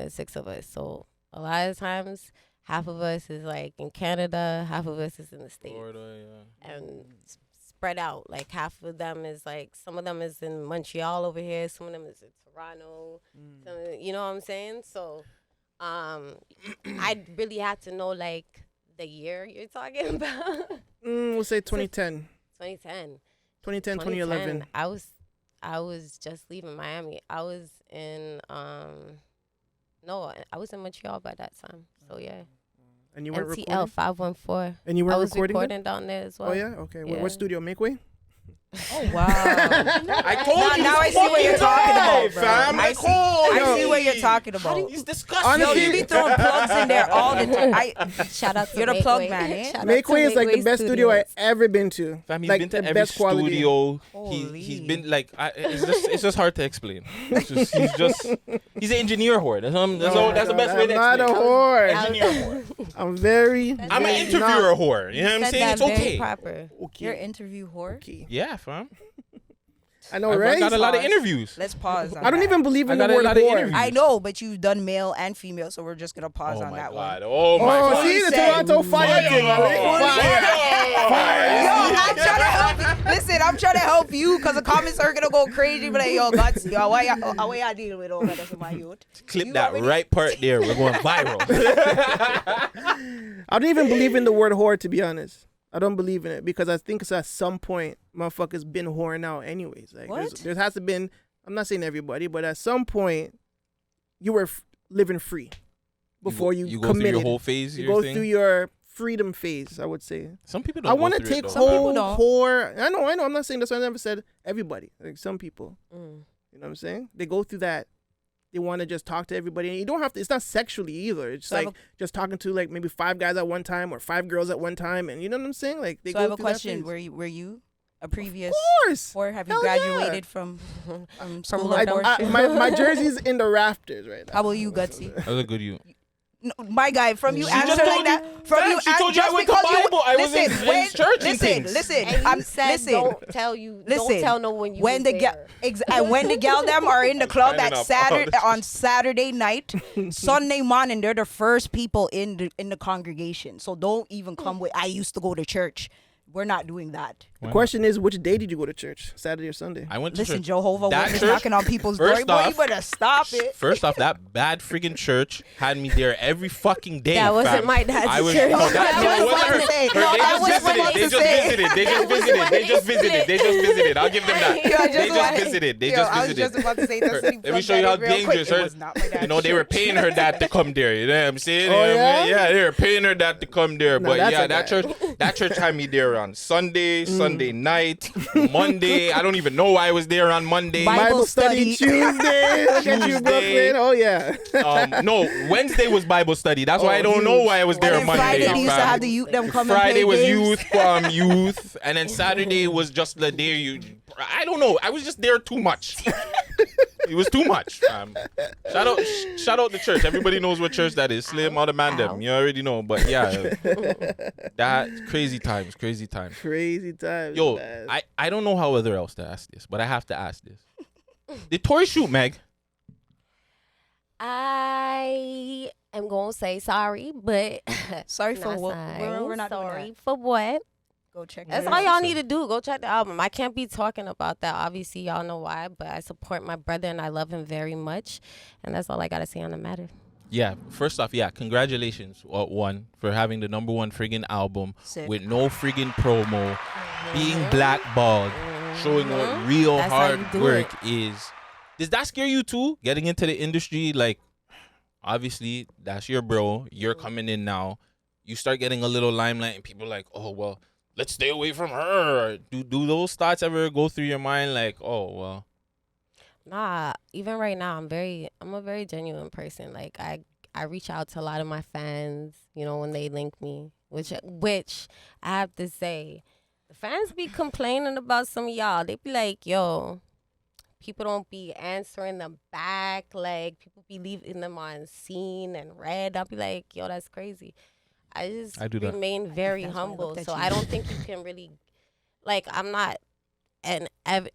6 of us. So a lot of times, half of us is like in Canada, half of us is in the States. Florida, yeah. And spread out. Like half of them is like, some of them is in Montreal over here, some of them is in Toronto. You know what I'm saying? So I really had to know like the year you're talking about. We'll say 2010. 2010. 2010, 2011. I was just leaving Miami. I was in I was in Montreal by that time. So yeah. And you weren't MTL recording? 514. And you weren't I was recording them? down there as well. Oh, yeah? Okay. Yeah. What studio? Makeway? Oh wow! I told you. Now I see what you're talking about, bro. Fam, I like, see, oh, I yo. see what you're talking about. He's disgusting. Yo, Honestly, you be throwing plugs in there all the time. Shout out to You're the plug Makeway. man, eh? Shout out to Makeway is like the Makeway best studio I've Studios. ever been to. Fam, he's like been to the every best quality. studio. Holy. He's been like, it's just hard to explain. He's an engineer whore. That's the best way to I'm not a explain. whore. Engineer whore. I'm very. I'm an very interviewer whore. You know what I'm Said saying? that It's very okay. proper. Okay. Your interview whore. Okay. Yeah, fam. I know, I right? got a lot of Pause. interviews. Let's pause. On I don't that. even believe in I the got a word lot of whore. interviews. I know, but you've done male and female, so we're just gonna pause Oh on my that god. one. Oh my god. See the Said Toronto fire thing. Fire. Fire. Yo, I'm trying to help you. Listen, I'm trying to help you because the comments are gonna go crazy. But like, yo, guttzy, yo, what y'all dealing with over there for my youth? Clip You that already- right part there. We're going viral. I don't even believe in the word whore, to be honest. I don't believe in it because I think it's at some point motherfuckers been whoring out anyways. Like What? there has to been. I'm not saying everybody, but at some point you were living free before you go through committed. your whole phase. You you're go saying? through your freedom phase, I would say. Some people don't. I want to take Some people whole don't. whore. I know. I'm not saying that's why I never said everybody. Like some people. Mm. You know what I'm saying? They go through that. They want to just talk to everybody. And you don't have to, it's not sexually either. It's So I have like just talking to like maybe 5 guys at one time or 5 girls at one time. And you know what I'm saying? Like they So go I have a through that question. phase. Were you a previous, Of course. or have you Hell yeah. graduated from school I- of abortion? My jersey's in the rafters right now. How about you, guttzy? That was a good you. No, my guy, from you She answer just like told that, you- from Fam, you she told you I just went to because you Bible. I was in church and listen, things. listen. And I'm you said listen. don't tell no one you When was the gal, there. and when the gal them are in the club Signing at up. Saturday on Saturday night, Sunday morning, they're the first people in the congregation. So don't even come with. I used to go to church. We're not doing that. The question is, which day did you go to church? Saturday or Sunday? I went to Listen, church. Jehovah That Witness church, knocking on people's door. first Boy, you off- better stop it. First off, that bad freaking church had me there every fucking day. That wasn't fam. my dad's I was, church. No, That no, it was wasn't what her. I said. Her- No, they that just was what visited. I They just said. visited. They just visited. They just visited. They just visited. I'll give them that. Yo, I They just wanted- visited. They Yo, just I was visited. just about to say that. Let me show you how dangerous her. You know, they were paying her dad to come there. You know what I'm saying? Oh, yeah? Yeah, they were paying her dad to come there. No, But that's yeah, a that church had me there on Sunday, Sunday night, Monday. I don't even know why I was there on Monday. Bible study. Tuesday. Look at you, Tuesday. Brooklyn. Oh yeah. No, Wednesday was Bible study. That's why I don't know why I was there And on then Monday. Friday, they used to fam. have the youth them come Friday and was play games. youth, and then Saturday was just the day you. I don't know. I was just there too much. It was too much. Shout out the church. Everybody knows what church that is. Slim, all the man them. You already know. But yeah, that crazy times. Crazy times. Yo, man. I don't know how other else to ask this, but I have to ask this. Did Tory shoot Meg? I am gonna say sorry, but Sorry for not what? sign. We're not doing sorry that. for what. Go check. That's it all out. y'all need to do. Go check the album. I can't be talking about that. Obviously, y'all know why, but I support my brother and I love him very much, and that's all I gotta say on the matter. Yeah, first off, yeah, congratulations, one, for having the #1 friggin' album Sick. with no friggin' promo, being blackballed, showing what real That's how hard you do work is. Does that scare you too? Getting into the industry, like, obviously, that's your bro. You're coming in now. You start getting a little limelight, and people are like, oh, well, let's stay away from her. Do those thoughts ever go through your mind? Like, oh, well. Nah, even right now, I'm a very genuine person. Like I reach out to a lot of my fans, you know, when they link me, which I have to say, the fans be complaining about some of y'all. They be like, yo, people don't be answering them back. Like people be leaving them on seen and read. I'll be like, yo, that's crazy. I do that. remain very That's why I humble. looked at So you. I don't think you can really, like, I'm not in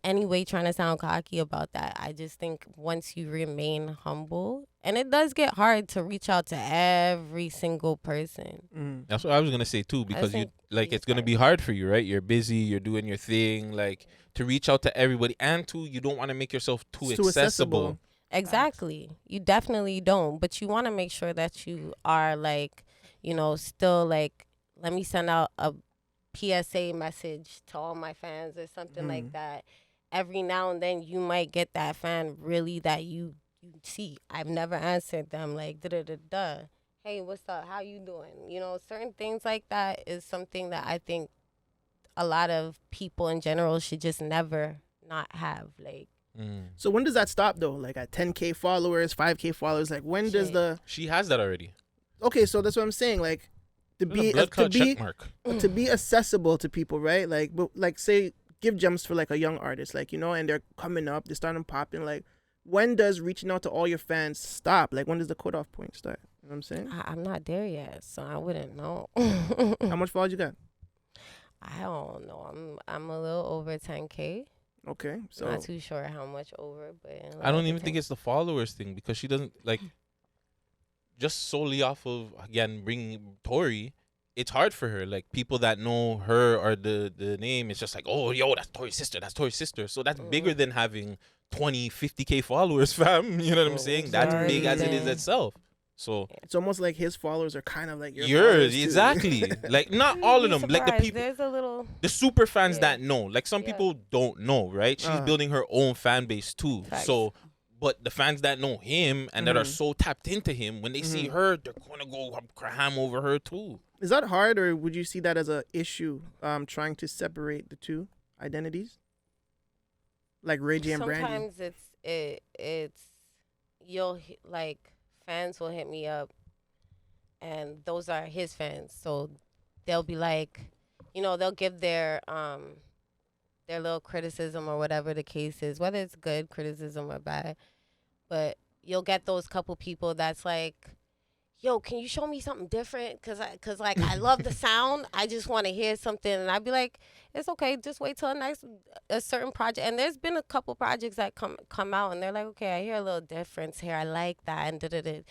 any way trying to sound cocky about that. I just think once you remain humble, and it does get hard to reach out to every single person. That's what I was gonna say too, because you think it's gonna be hard for you, right? You're busy, you're doing your thing, like to reach out to everybody, and you don't want to make yourself too It's too accessible. Exactly. You definitely don't, but you want to make sure that you are, like, you know, still like, let me send out a PSA message to all my fans or something like that. Every now and then you might get that fan really that you see. I've never answered them, like, da-da-da-da. Hey, what's up? How you doing? You know, certain things like that is something that I think a lot of people in general should just never not have. Like, So when does that stop though? Like at 10K followers, 5K followers. Like when does Shit. the? She has that already. Okay, so that's what I'm saying. Like to There's a be blood clot to be check mark. to be accessible to people, right? Like, but like say give gems for like a young artist, like, you know, and they're coming up, they're starting popping. Like, when does reaching out to all your fans stop? Like, when does the cutoff point start? You know what I'm saying? I'm not there yet, so I wouldn't know. How much followers you got? I don't know. I'm a little over 10K. Okay, so Not too sure how much over, but I don't even think it's the followers thing, because she doesn't like just solely off of, again, bringing Tory. it's hard for her. Like people that know her or the name, it's just like, oh, yo, that's Tory's sister. That's Tory's sister. So that's bigger than having 20, 50K followers, fam. You know what I'm saying? That's big as it is itself. So It's almost like his followers are kind of like yours, followers, too. exactly. Like not all of them. Like the people, There's a little. the super fans Yeah. that know. Like some people don't know, right? She's building her own fan base too. Facts. So, but the fans that know him and that are so tapped into him, when they see her, they're gonna go ham over her too. Is that hard, or would you see that as a issue? Trying to separate the two identities, like Ray J and Brandy. Sometimes it's you'll like fans will hit me up, and those are his fans. So they'll be like, they'll give their little criticism or whatever the case is, whether it's good criticism or bad. But you'll get those couple people that's like, yo, can you show me something different? Cause I love the sound. I just want to hear something. And I'd be like, it's okay. Just wait till a certain project. And there's been a couple projects that come out and they're like, okay, I hear a little difference here. I like that. And da-da-da.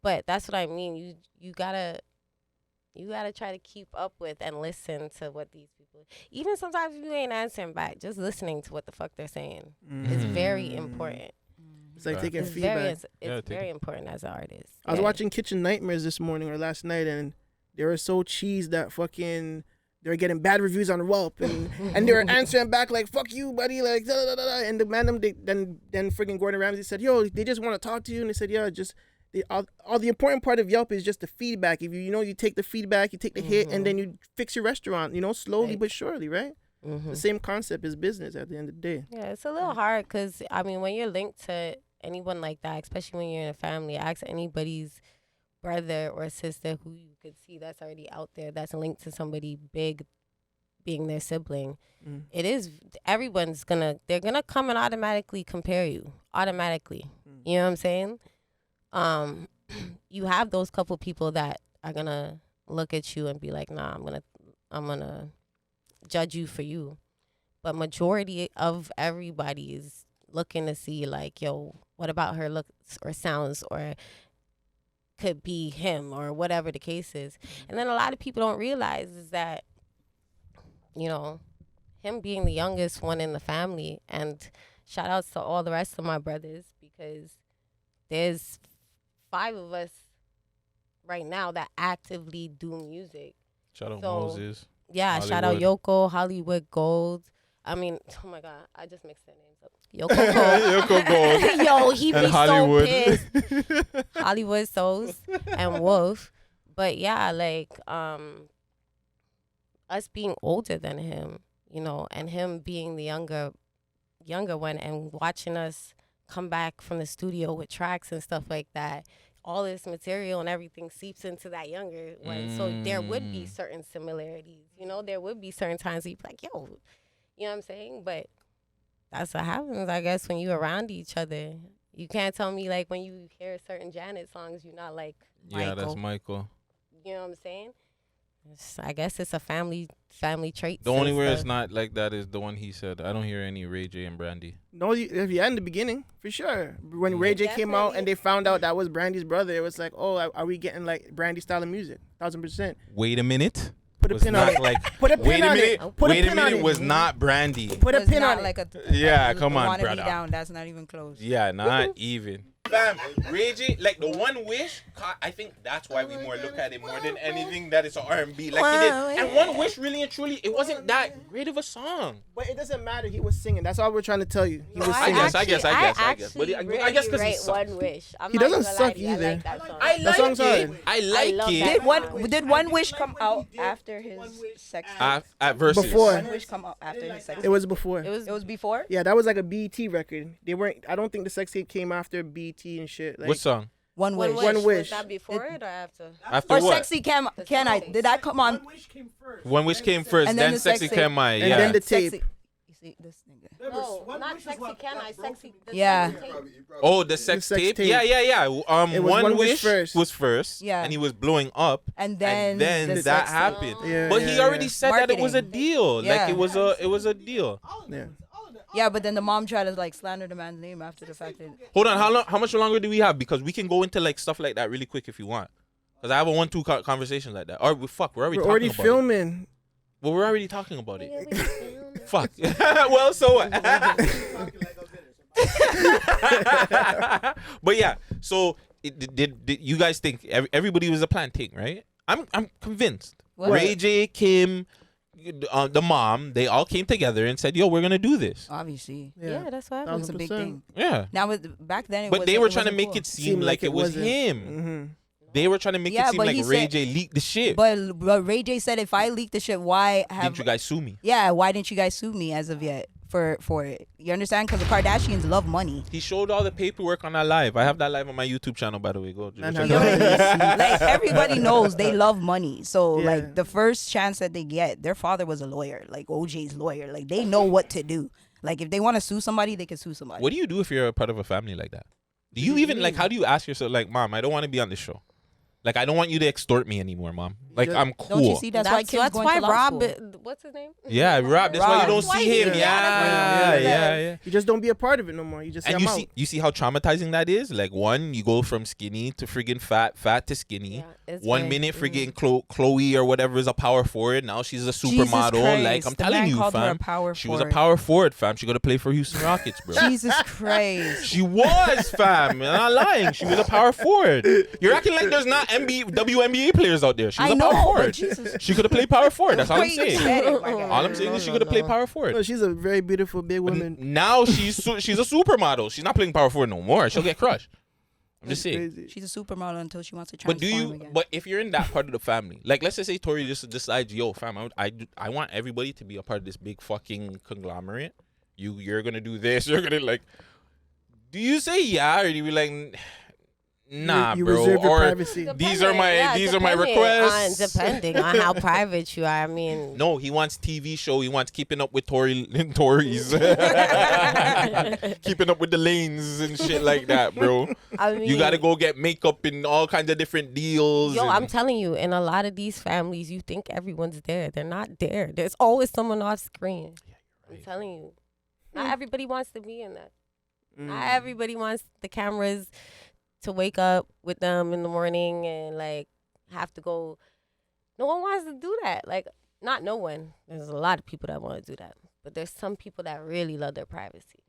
But that's what I mean. You gotta try to keep up with and listen to what these people, even sometimes if you ain't answering back, just listening to what the fuck they're saying is very important. It's like taking It's feedback. very important as an artist. I was watching Kitchen Nightmares this morning or last night, and they were so cheesed that fucking they were getting bad reviews on Yelp, and they were answering back like "fuck you, buddy," like da da da da. And the man, then freaking Gordon Ramsay said, "Yo, they just want to talk to you," and they said, "Yeah, just." All the important part of Yelp is just the feedback. If you take the feedback, you take the hit, and then you fix your restaurant, slowly but surely, right? The same concept is business at the end of the day. Yeah, it's a little hard because, when you're linked to anyone like that, especially when you're in a family, ask anybody's brother or sister who you could see that's already out there that's linked to somebody big being their sibling. It is, they're going to come and automatically compare you. Automatically. You know what I'm saying? You have those couple people that are going to look at you and be like, nah, I'm gonna judge you for you. But majority of everybody is looking to see like, yo, what about her looks or sounds or could be him or whatever the case is. And then a lot of people don't realize is that, him being the youngest one in the family, and shout outs to all the rest of my brothers because there's 5 of us right now that actively do music. Shout out Moses. Yeah, Hollywood. shout out Yoko, Hollywood Gold. I mean, oh my God, I just mixed their names up. Yoko Gold. Yoko Gold. Yo, he be And Hollywood. so pissed. Hollywood Souls and Wolf. But yeah, like us being older than him, and him being the younger one and watching us come back from the studio with tracks and stuff like that. All this material and everything seeps into that younger one. So there would be certain similarities. There would be certain times you'd be like, yo, you know what I'm saying? But that's what happens, I guess, when you're around each other. You can't tell me, like, when you hear certain Janet songs, you're not like Michael. Yeah, that's Michael. You know what I'm saying? I guess it's a family trait. The only where it's not like that is the one he said. I don't hear any Ray J and Brandy. No, yeah, in the beginning, for sure. When Ray J came out and they found out that was Brandy's brother, it was like, oh, are we getting like Brandy style of music? 1000%. Wait a minute. Put a pin on it. Put a pin on it. Wait a minute. Was not Brandy. Put a pin on it. Like Yeah, come on, wanna brother. Be down. That's not even close. Yeah, not even. Fam, Ray J, like the One Wish, I think that's why we more look at it more than anything that is R&B. Like he did. And One Wish, really and truly, it wasn't that great of a song. But it doesn't matter. He was singing. That's all we're trying to tell you. He was I singing. I guess. But I guess because he rate sucks. One Wish. He doesn't suck either. I like that song. I That like song's it. hard. I like love it. that. Did One Wish come out after his sex tape? At Versus. Before. One Wish come out after his sex It tape? was before. It was It was before? Yeah, that was like a BET record. They weren't. I don't think the sex tape came after BET and shit. Like, What song? One Wish. One Wish. Was that before it or after? After Or what? Sexy Can I? Did that come on? One Wish came first, And then then the Sexy sex tape. Can I? And Yeah. then the tape. Sexy. You see this nigga. No, not Sexy Can I? Sexy. the Yeah. sexy tape. Oh, the sex sex tape? tape. Yeah. It was One Wish first. was first. Yeah. And he was blowing up. And then then the that sex tape. happened. Yeah, But yeah, he already yeah. said that it was a Marketing. deal. Yeah. Like it was a deal. Yeah. Yeah, but then the mom tried to like slander the man's name after the fact that. Hold on, how much longer do we have? Because we can go into like stuff like that really quick if you want. Because I have a 1-2 conversation like that. Or fuck, we're already We're talking already about it. filming. Well, we're already talking about it. Fuck. Well, so what? But yeah, so did you guys think everybody was a planting, right? I'm convinced. What? Ray J, Kim, the mom, they all came together and said, "Yo, we're gonna do this." Obviously, Yeah, that's why. it was a big 100%. thing. Yeah. Now with back then, But they were trying to wasn't make cool. it seem like it was wasn't. him. Mm-hmm. They were trying to make Yeah, it seem but like he Ray said- J leaked the shit. But Ray J said, if I leak the shit, why have? Didn't you guys sue me? Yeah, why didn't you guys sue me as of yet for it? You understand? Because the Kardashians love money. He showed all the paperwork on that live. I have that live on my YouTube channel, by the way. Go. And check how it out. do Like everybody knows they love money. So Yeah. like the first chance that they get, their father was a lawyer, like OJ's lawyer. Like they know what to do. Like if they want to sue somebody, they can sue somebody. What do you do if you're a part of a family like that? Do you even like? How do you ask yourself, like, Mom, I don't want to be on this show. Like, I don't want you to extort me anymore, Mom. Like, Yeah. I'm cool. Don't you see? That's why Kim's going to law Rob. school. What's his name? Yeah, Rob. That's why you Rob. don't That's why see he- him. yeah, Yeah, that's why yeah. You just don't be a part of it no more. You just say, And I'm you out. see how traumatizing that is. Like, one, you go from skinny to friggin' fat to skinny. Yeah, it's 1 very- minute, friggin' Chloe or whatever is a power forward. Now she's a supermodel. Christ, Like, I'm the telling man you, called her a fam. power She was a forward. power forward, fam. She got to play for Houston Rockets, bro. Jesus Christ. She was, fam. I'm not lying. She was a power forward. You're acting like there's not WNBA players out there. She was I a know, power but forward. Jesus. She could have played power forward. That's all I'm You saying. said it, my guy. All I'm saying is she could have played power No, forward. she's a very beautiful big But woman. now she's a supermodel. She's not playing power forward no more. She'll get crushed. I'm just saying. Crazy. She's a supermodel until she wants to But transform do you? again. But if you're in that part of the family, like let's just say Tory just decides, yo, fam, I want everybody to be a part of this big fucking conglomerate. You're gonna do this. You're gonna like. Do you say yeah, or do you be like, nah, you bro? reserve your Or privacy. these are my Depending requests. depending on how private you are. I mean, No, he wants TV show. He wants Keeping Up with Tories, Keeping Up with the Lanes and shit like that, bro. I mean, You got to go get makeup and all kinds of different deals. Yo, and- I'm telling you, in a lot of these families, you think everyone's there. They're not there. There's always someone off screen. I'm telling you. Not everybody wants to be in that. Not everybody wants the cameras to wake up with them in the morning and like have to go. No one wants to do that. Like, not no one. There's a lot of people that want to do that. But there's some people that really love their privacy.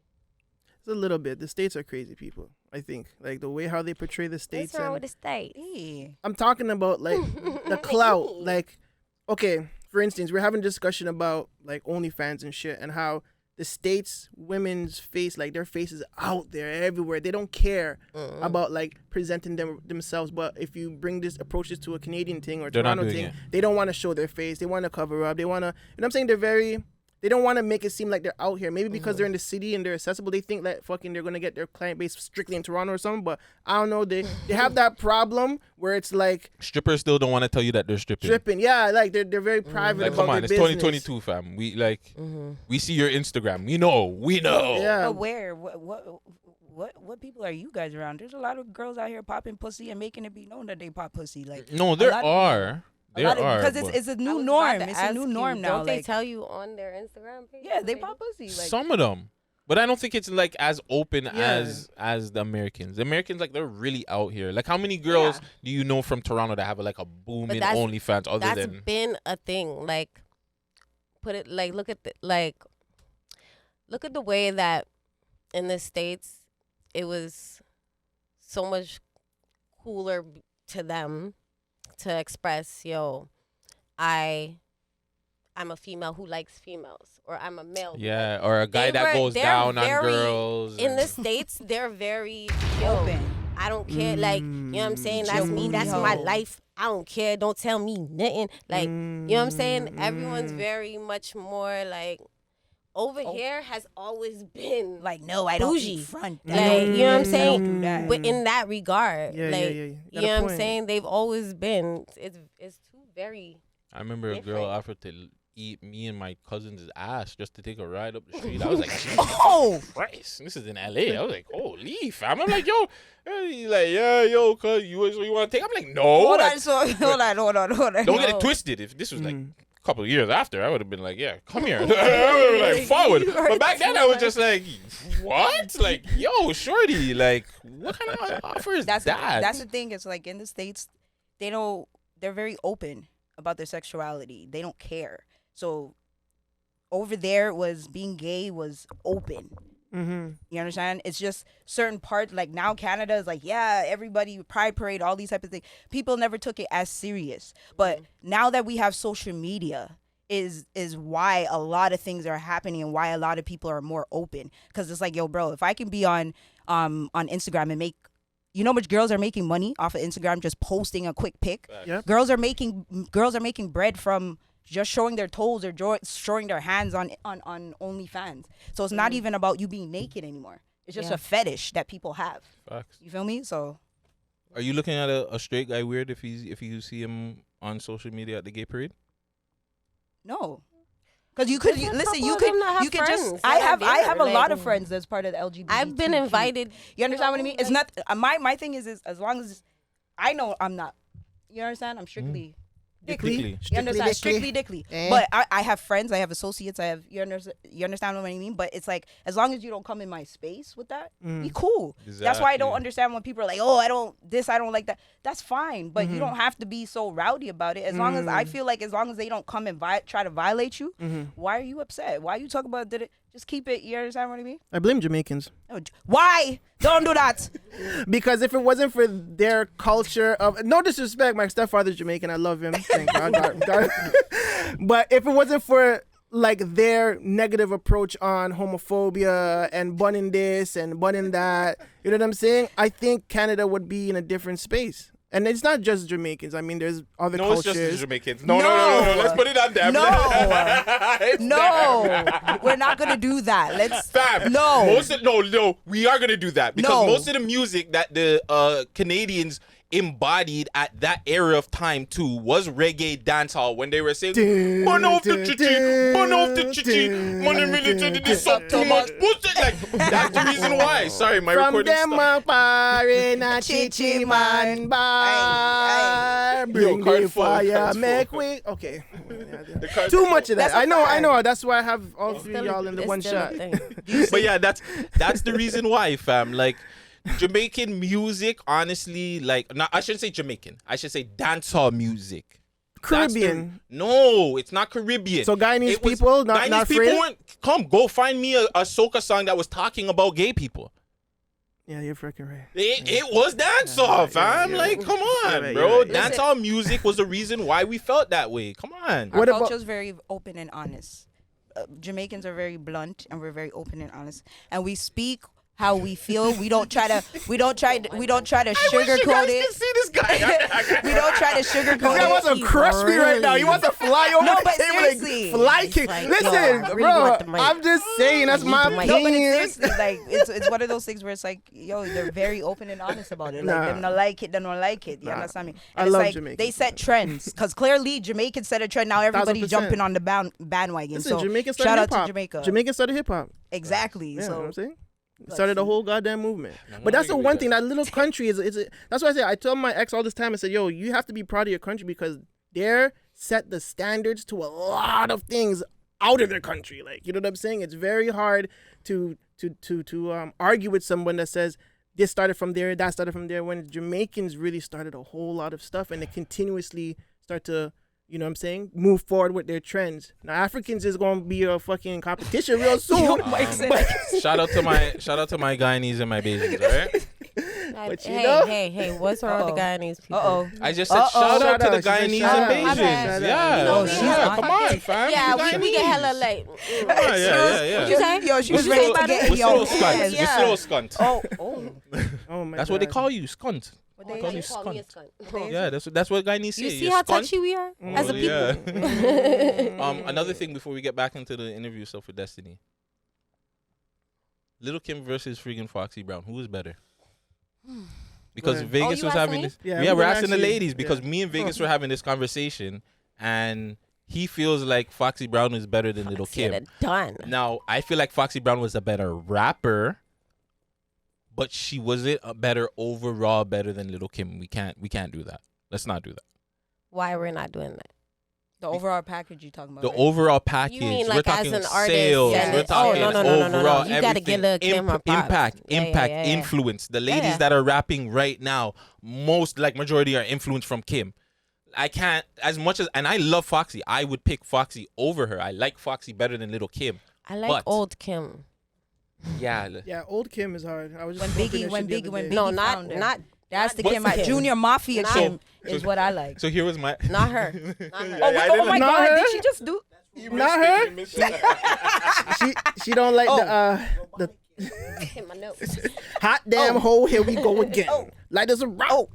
It's a little bit. The states are crazy people, I think. Like the way how they portray the states. What's wrong and with the state? Hey. I'm talking about like the clout. Like, okay, for instance, we're having a discussion about like OnlyFans and shit and how the states women's face, like their face is out there everywhere. They don't care about like presenting themselves. But if you bring this approach this to a Canadian thing or They're not Toronto doing thing, it. they don't want to show their face. They want to cover up. They want to, you know what I'm saying? They don't want to make it seem like they're out here. Maybe because they're in the city and they're accessible, they think that fucking they're gonna get their client base strictly in Toronto or something. But I don't know. They have that problem where it's like Strippers still don't want to tell you that they're stripping. stripping. Yeah, like they're very private Like, about come on, their it's business. 2022, fam. We see your Instagram. We know. Yeah, But where? What people are you guys around? There's a lot of girls out here popping pussy and making it be known that they pop pussy. Like No, there lot of- are. There are. because but it's a I new was norm. about to It's a ask new you, norm now. Don't they Like tell you on their Instagram page? yeah, they pop pussy. Like some of them. But I don't think it's like as open as the Americans. The Americans, like, they're really out here. Like, how many girls do you know from Toronto that have like a booming that's- OnlyFans other That's than been a thing. Like, look at the way that in the States it was so much cooler to them to express, yo, I'm a female who likes females, or I'm a male. who yeah, or a guy that goes they're down on very- girls. In and- the States, they're very yo, open. I don't care. Like, you know what I'm saying? That's me. That's my life. I don't care. Don't tell me nothing. Like, you know what I'm saying? Everyone's very much more like, over here has always been like no, I don't bougie. eat front. Like, you know what I'm I don't saying? do that. But in that regard, Yeah, like, yeah. You you got a know what I'm point. saying? They've always been. It's two very. I remember a girl different. offered to eat me and my cousin's ass just to take a ride up the street. I was like, Oh, Christ, this is in LA. I was like, holy fam. I'm like, yo, he's like, yeah, yo, cuz you want to take? I'm like, no. hold like, on, hold on. don't get it twisted. If this was like a couple of years after, I would have been like, yeah, come here. I would have been like, forward. But back then, I was just like, what? Like, yo, shorty, like, what kind of offer is That's that? that's the thing. It's like in the States, they're very open about their sexuality. They don't care. So over there was being gay was open. Mm-hmm. You understand? It's just certain parts. Like now Canada is like, yeah, everybody, Pride Parade, all these type of things. People never took it as serious. But now that we have social media is why a lot of things are happening and why a lot of people are more open. Because it's like, yo, bro, if I can be on Instagram and make, you know how much girls are making money off of Instagram just posting a quick pic? Yep. Girls are making bread from just showing their toes or showing their hands on OnlyFans. So it's not even about you being naked anymore. It's just a fetish that people have. Facts. You feel me? So Are you looking at a straight guy weird if you see him on social media at the gay parade? no. Because you could There's a listen. couple You of could them that have just. friends I that have are there, a lot like- of friends that's part of the LGBT. I've been invited. You understand what I mean? It's like- not my thing is as long as I know I'm not. You understand? I'm strictly. Dickly. You understand? Strictly Strictly dickly. Eh. But I have friends, I have associates, I have you understand what I mean? But it's like as long as you don't come in my space with that, be cool. That's why I don't Exactly. understand when people are like, oh, I don't like that. That's fine. But you don't have to be so rowdy about it. As long as I feel like as long as they don't come and try to violate you, why are you upset? Why are you talking about it? Just keep it, you understand what I mean? I blame Jamaicans. No, why? Don't do that. Because if it wasn't for their culture of, no disrespect, my stepfather's Jamaican, I love him, thank God. But if it wasn't for like their negative approach on homophobia and bunning this and bunning that, you know what I'm saying? I think Canada would be in a different space. And it's not just Jamaicans. I mean, there's other No, cultures. it's just the Jamaicans. No. Let's put it on them. No, we're not gonna do that. Let's Fam, no. No, we are gonna do that because No. most of the music that the Canadians embodied at that era of time too was reggae dancehall when they were saying "Burn off the chichi, burn off the chichi, money really this up too much." Like that's the reason why. Sorry, my From recording them stopped. up in a chichi man bar, bring Yo, card the full, fire, card's make full. way. Okay, The card- too much of that. That's a I know. fact. That's why I have all three Still- y'all in the it's one still a shot. thing. But yeah, that's the reason why, fam. Like Jamaican music, honestly, like I shouldn't say Jamaican. I should say dancehall music. That's Caribbean. No, it's not Caribbean. So Guyanese It was- people, not Guyanese afraid? people come go find me a soca song that was talking about gay people. Yeah, you're freaking right. It was dancehall, fam. yeah. Like, come on, right, bro. you're right. Dancehall music was the reason why we felt that way. Come on. Our What about- culture is very open and honest. Jamaicans are very blunt and we're very open and honest, and we speak how we feel. We don't try to sugarcoat You guys it. can see this guy. We don't try to sugarcoat This guy wants it. to crush me right now. He wants to fly over No, the but table seriously. and fly kick. like, Listen, yo, I really bro, want the mic. I'm just saying that's I need my the mic. No, but opinion. it's seriously like it's one of those things where it's like, yo, they're very open and honest about it. Like Nah. them not like it, them don't like it. You Nah. understand me? I And it's love like Jamaicans, they set trends because clearly Jamaicans set a trend. Now everybody's 1000%. jumping on the bandwagon. Listen, So Jamaican shout started out hip to hop. Jamaica. Jamaican started hip hop. Exactly. Yeah, you know what So I'm saying? Started a whole goddamn movement. I'm But not that's the agree one with thing. that. That little country that's why I say I tell my ex all this time. I said, yo, you have to be proud of your country because they're set the standards to a lot of things out of their country. Like, you know what I'm saying? It's very hard to argue with someone that says this started from there, that started from there, when Jamaicans really started a whole lot of stuff and they continuously start to, you know what I'm saying, move forward with their trends. Now Africans is gonna be a fucking competition real soon. Shout out to my Guyanese and my Bajans, all right? But you know- hey, what's wrong with the Guyanese people? I just said shout out to the She said Guyanese shout and out. My Bajans. bad. Yeah, You know, we yeah, have come fucking- on, fam. Yeah, You we get Guyanese. hella like. Yeah. What you say? Yo, she was What you ready say to about get it? We yo. slow scunt. We Yeah. slow scunt. Oh my That's God. what they call you, scunt. What They call call you me a skunt. skunt. Yeah, that's what Guyanese say. You see You're how skunt. touchy we are as a Oh, people. yeah. Another thing before we get back into the interview stuff with Destiny. Little Kim versus friggin' Foxy Brown. Who is better? Because Right. Vegas you was asking having me? this. Yeah, Yeah, we're we're gonna asking the ask you. ladies because Yeah. me and Vegas were having this conversation, and he feels like Foxy Brown is better than Little Get Kim. it done. Now, I feel like Foxy Brown was a better rapper, but she wasn't a better than Little Kim. We can't do that. Let's not do that. Why we're not doing that? The overall package you talking about? The right? overall package. You mean we're like talking as an artist? sales. Yeah. We're talking no. overall You gotta give everything. the camera props. Impact, Yeah. influence. The ladies Yeah. that are rapping right now, most like majority are influenced from Kim. I can't as much as, and I love Foxy. I would pick Foxy over her. I like Foxy better than Little Kim. I like But- old Kim. Yeah. Yeah, old Kim is hard. I was just When smoking Biggie, that when shit the Biggie, other when day. Biggie No, found her. not That's the not Kim. Kim. Junior Mafia Not- Kim is what I like. So here was my. not her. Not her. Oh my Not God! her? Did she just do? Not her. She don't like the Hit my nose. hot damn hole. Here we go again. Like there's a route.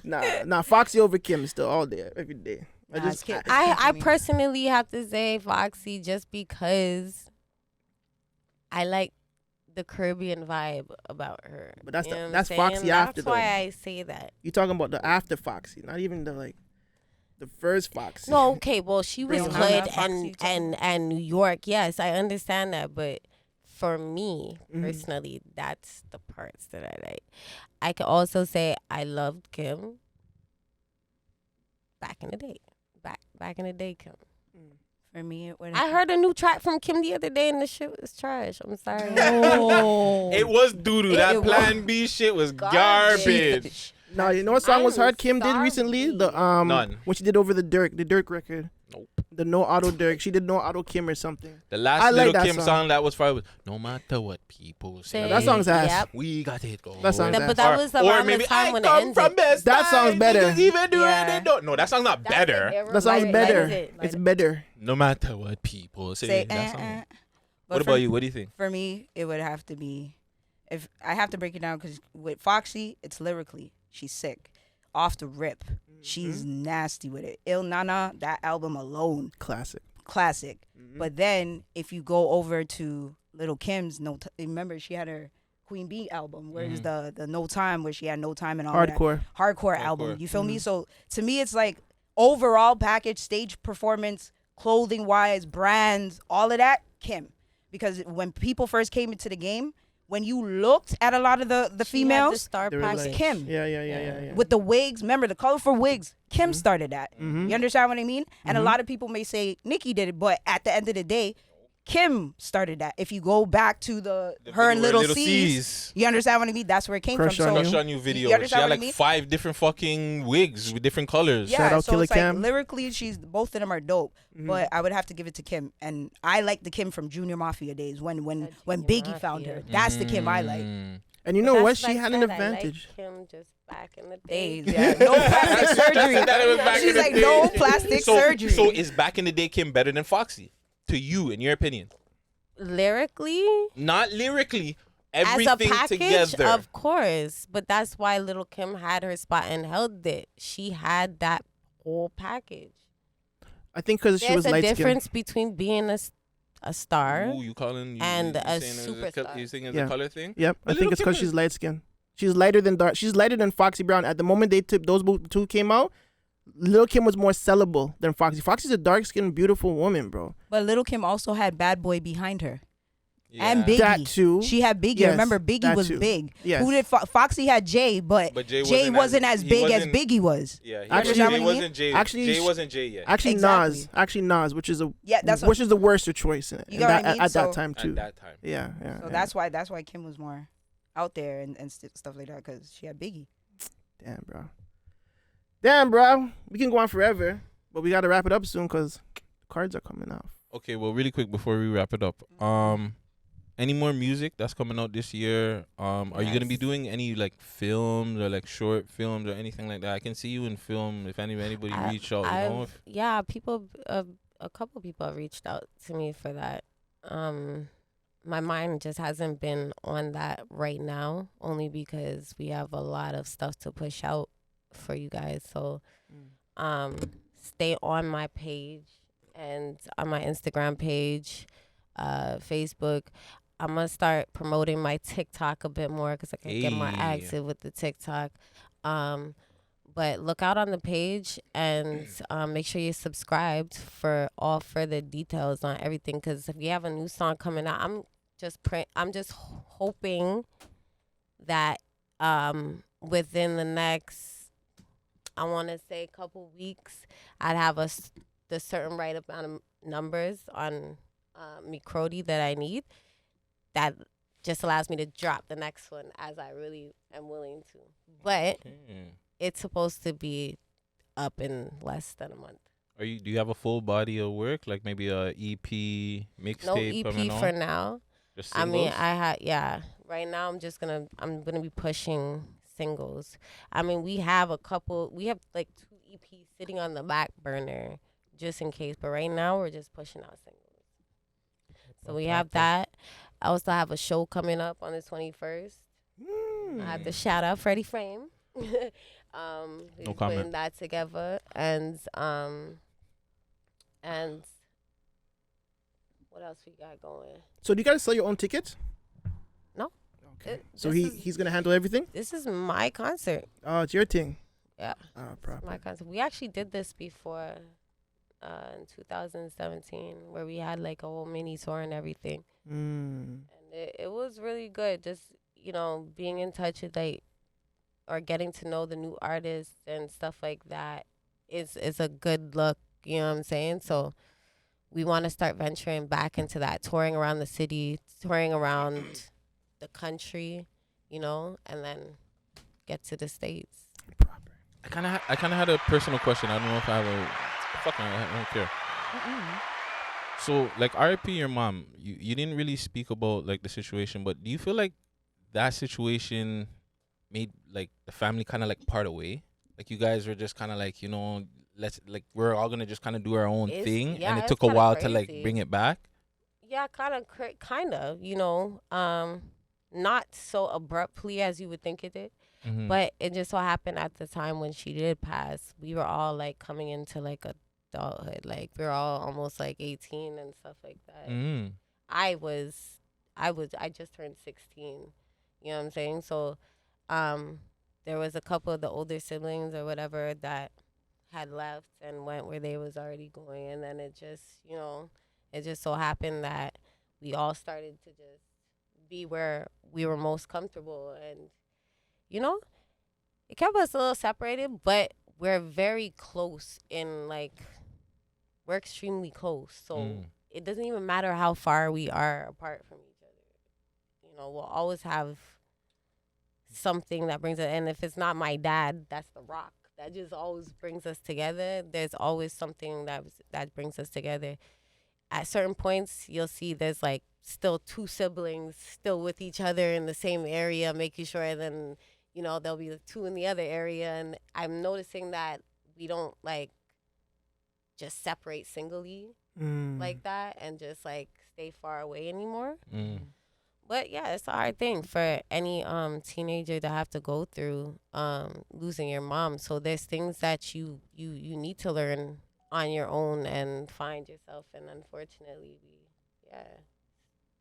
Nah. Foxy over Kim is still all there every day. I Nah, just it's Kim. I personally have to say Foxy just because I like the Caribbean vibe about her. But that's You know what I'm that's saying? Foxy after That's though. why I say that. You talking about the after Foxy, not even the first Foxy. No, okay, well she was Bring hood Nanna, Foxy, and New York. Yes, I understand that, but for me Mm-hmm. personally, that's the parts that I like. I could also say I loved Kim back in the day. Back in the day, Kim. For me, it would. I heard a new track from Kim the other day and the shit was trash. I'm sorry. Oh. It was doo-doo. That It Plan B shit was Garbage. garbage. No, you know what song was I'm hard Kim did recently? The None. when she did over the Dirk record. Nope. The No Auto Dirk. She did No Auto Kim or something. The last I like Little that Kim song. song that was fire was No Matter What People Say. That song's ass. Yep. We got it going. That song's But ass. that was around maybe the time I when it come ended. from best That song's times, better. niggas even do Yeah. it, they don't. No, that song's not better. That song's better. Like It's better. No matter what people say. Say, that song. But What for- about you? What do you think? For me, it would have to be, if I have to break it down, because with Foxy, it's lyrically, she's sick, off the rip, she's nasty with it. Il Nana, that album alone, Classic. classic. But then if you go over to Little Kim's, remember she had her Queen Bee album, where's the No Time, where she had No Time and all Hardcore. that hardcore album. You feel me? So to me, it's like overall package, stage performance, clothing wise, brands, all of that, Kim. Because when people first came into the game, when you looked at a lot of the females, star They were package. like- Kim. Yeah. With the wigs, remember the colorful wigs, Kim started that. Mm-hmm. You understand what I mean? And a lot of people may say Nicki did it, but at the end of the day, Kim started that. If you go back to her and video Little where C's, you understand what I mean? That's where it came Crush from. on So Crush on You video. You She understand had what I like mean? 5 different fucking wigs with different colors. yeah, Shout out so Killer it's like Cam. lyrically, both of them are dope. But I would have to give it to Kim, and I like the Kim from Junior Mafia days when Biggie Junior found her. Mafia. That's the Kim I like. And you know That's what? She like had an that, advantage. I like Kim just back in the day. Days, yeah, no plastic surgery. That it was back She's in the like day. no plastic surgery. So is back in the day Kim better than Foxy? To you, in your opinion? Lyrically, Not lyrically. as a Everything package, together. of course. But that's why Little Kim had her spot and held it. She had that whole package. I think because she There's was a light skinned. difference between being a star. Ooh, you calling you, and you a saying it's superstar. You saying it's Yeah. a color thing? Yep. I But think Lil' it's because Kim she's is- light skinned. She's lighter than dark. She's lighter than Foxy Brown. At the moment those two came out, Lil Kim was more sellable than Foxy. Foxy's a dark skinned, beautiful woman, bro. But Little Kim also had Bad Boy behind her. Yeah. And Biggie. That too. She had Biggie. Yes, Remember, Biggie that was too. big. Yes. Who did Foxy had Jay, but Jay Jay wasn't as he big as wasn't- Biggie was. Yeah, he Actually, Jay I mean? wasn't Jay. Actually, Jay wasn't Jay yet. Actually, Exactly. Nas, which is Yeah, that's what, which is the worst choice in, You in got that, what I mean? at that So- time too. At that time. Yeah. so that's why Kim was more out there and stuff like that, because she had Biggie. Damn, bro. We can go on forever, but we got to wrap it up soon because cards are coming off. Okay, well, really quick before we wrap it up, any more music that's coming out this year? Are you gonna be doing any like films or like short films or anything like that? I can see you in film. If anybody reach out, you know. Yeah, people. A couple people have reached out to me for that. My mind just hasn't been on that right now, only because we have a lot of stuff to push out for you guys. So, stay on my page and on my Instagram page, Facebook. I'm going to start promoting my TikTok a bit more because I can get more Hey. active with the TikTok. But look out on the page and make sure you're subscribed for all further details on everything. Because if we have a new song coming out, I'm just hoping that within the next I want to say a couple weeks, I'd have the certain right amount of numbers on me Crodie that I need. That just allows me to drop the next one as I really am willing to. But it's supposed to be up in less than a month. Do you have a full body of work, like maybe a EP mixtape? No EP for now. Just I mean, singles? right now I'm gonna be pushing singles. I mean, we have like 2 EPs sitting on the back burner just in case. But right now we're just pushing out singles. So we have that. I also have a show coming up on the 21st. I have to shout out Freddie Frame. We're putting that together, and what else we got going? So do you guys sell your own tickets? No. Okay. So he's gonna handle everything? This is my concert. Oh, it's your thing. Yeah. Oh, proper. My concert. We actually did this before in 2017 where we had like a whole mini tour and everything. And it was really good. Just, being in touch with or getting to know the new artists and stuff like that is a good look, you know what I'm saying? So we want to start venturing back into that, touring around the city, touring around the country, and then get to the States. Proper. I kind of had a personal question. I don't know if I have a... Fuck no, I don't care. So, like, RIP your mom, you didn't really speak about, like, the situation, but do you feel like that situation made, like, the family kind of, like, part away? Like, you guys were just kind of, like, we're all going to just kind of do our own thing, and it took a while to, like, bring it back? Yeah, kind of, not so abruptly as you would think it did. But it just so happened at the time when she did pass, we were all, like, coming into, like, adulthood. Like, we were all almost, like, 18 and stuff like that. I just turned 16. You know what I'm saying? So there was a couple of the older siblings or whatever that had left and went where they was already going. And then it just so happened that we all started to just be where we were most comfortable. And, it kept us a little separated, but we're very close we're extremely close. So it doesn't even matter how far we are apart from each other. We'll always have something that brings it. And if it's not my dad, that's the rock. That just always brings us together. There's always something that brings us together. At certain points, you'll see there's like still 2 siblings still with each other in the same area, making sure then, there'll be 2 in the other area. And I'm noticing that we don't like just separate singly like that and just like stay far away anymore. But yeah, it's a hard thing for any teenager to have to go through losing your mom. So there's things that you need to learn on your own and find yourself. And unfortunately,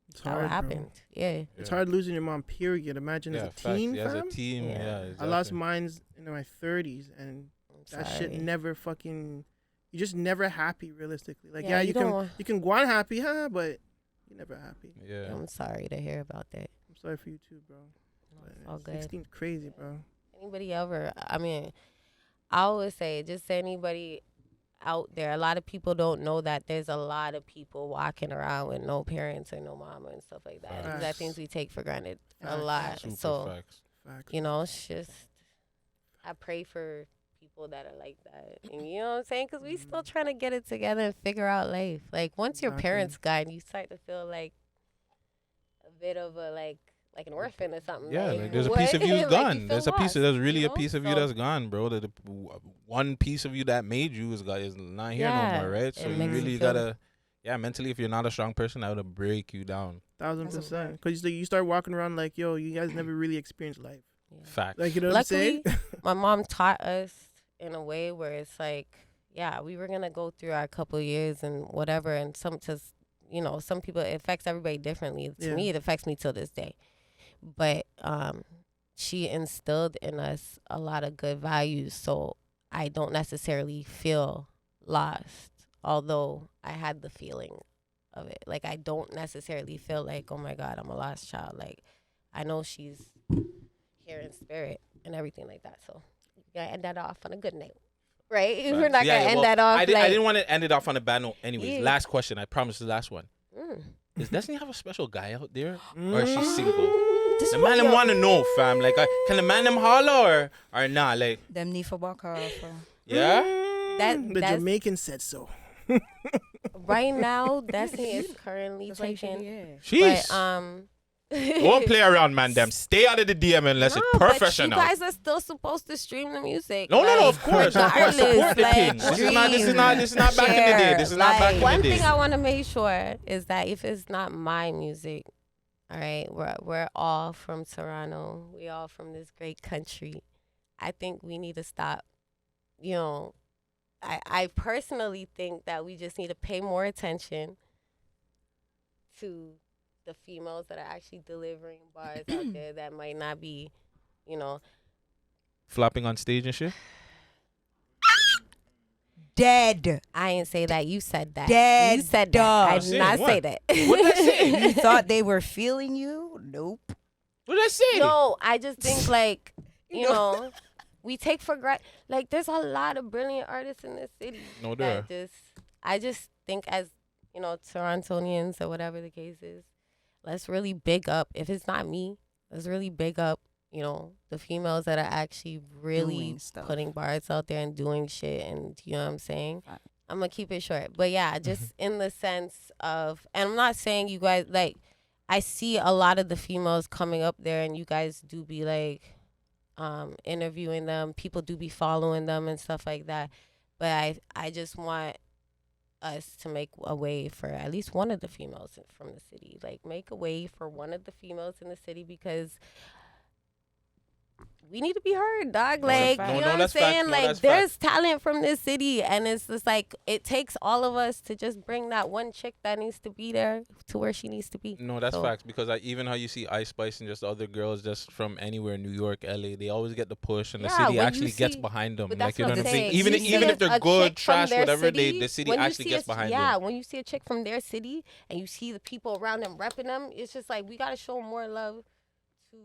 it's how hard, it happened. Yeah. It's hard losing your mom, period. Imagine as a teen, as a fam. team, exactly. I lost mine in my 30s, and that shit never fucking... You're just never happy, realistically. Like, you can go on happy, but you're never happy. Yeah. I'm sorry to hear about that. I'm sorry for you too, bro. It's all good. 16's crazy, bro. Anybody ever... I mean, I always say, just anybody out there, a lot of people don't know that there's a lot of people walking around with no parents or no mama and stuff like that. These are things we take for granted a lot. Super So, facts. it's just, I pray for people that are like that. And you know what I'm saying? Because we still trying to get it together and figure out life. Like, once your parents gone, you start to feel like a bit of a, like an orphan or something. Yeah, like, like there's a piece of you's gone. You There's lost, there's really a piece of you that's gone, bro. The one piece of you that made you is not here no more, right? So you really gotta, mentally, if you're not a strong person, that would break you down. 1000%. Because you start walking around like, yo, you guys never really experienced life. Fact. Like, you know what I'm saying? My mom taught us in a way where it's like, we were gonna go through our couple years and whatever, and some people, it affects everybody differently. To me, it affects me till this day. But she instilled in us a lot of good values, so I don't necessarily feel lost, although I had the feeling of it. Like, I don't necessarily feel like, oh my God, I'm a lost child. Like, I know she's here in spirit and everything like that. So gotta end that off on a good note, right? Facts. We're not Yeah, gonna end well, that off. I didn't want to end it off on a bad note. Anyways, Yeah. last question. I promise the last one. Mm. Does Destiny have a special guy out there, or is she single? This The is what man them y'all- want to know, fam. Like, can the man them holler or not? Like, Them need for back off. yeah. The That's Jamaican said so. right now. Destiny is currently That's like, taken, yeah. Jeez. but Don't play around, man. Them stay out of the DM unless no, it's professional. But you guys are still supposed to stream the music. No, like, of course. regardless, Support the like, thing. This is not back in the day. This is not back in One the thing day. I want to make sure is that if it's not my music, all right, we're all from Toronto. We all from this great country. I think we need to stop. You know, I personally think that we just need to pay more attention to the females that are actually delivering bars out there that might not be, you know. Flopping on stage and shit. Dead. I ain't say that. You said that. Dead You said dog. that. I did not What? say that. What did I say? You thought they were feeling you? Nope. What did I say? No, I just think like you You know- know, we take for granted. Like there's a lot of brilliant artists in this city. No, there. that I just think as you know, Torontonians or whatever the case is, let's really big up. If it's not me, let's really big up. You know, the females that are actually really Doing stuff. putting bars out there and doing shit, and you know what I'm saying. Right. I'm gonna keep it short, but yeah, just in the sense of, and I'm not saying you guys like. I see a lot of the females coming up there, and you guys do be like interviewing them. People do be following them and stuff like that. But I just want us to make a way for at least one of the females from the city. Like make a way for one of the females in the city because we need to be heard, dog. No, Like, no, you know no, what I'm that's fact. saying? No, Like, that's there's talent from this city, and it's just like it takes all of us to just bring that one chick that needs to be there to where she needs to be. No, that's So- facts because even how you see Ice Spice and just other girls just from anywhere, New York, LA, they always get the push and the Yeah, city when you actually gets see- behind them. But Like, that's you know what what I'm I'm saying? saying. Even You see if a they're chick good, from trash, their whatever, city, the city when you actually see gets behind them. Yeah, when you see a chick from their city and you see the people around them repping them, it's just like we gotta show more love to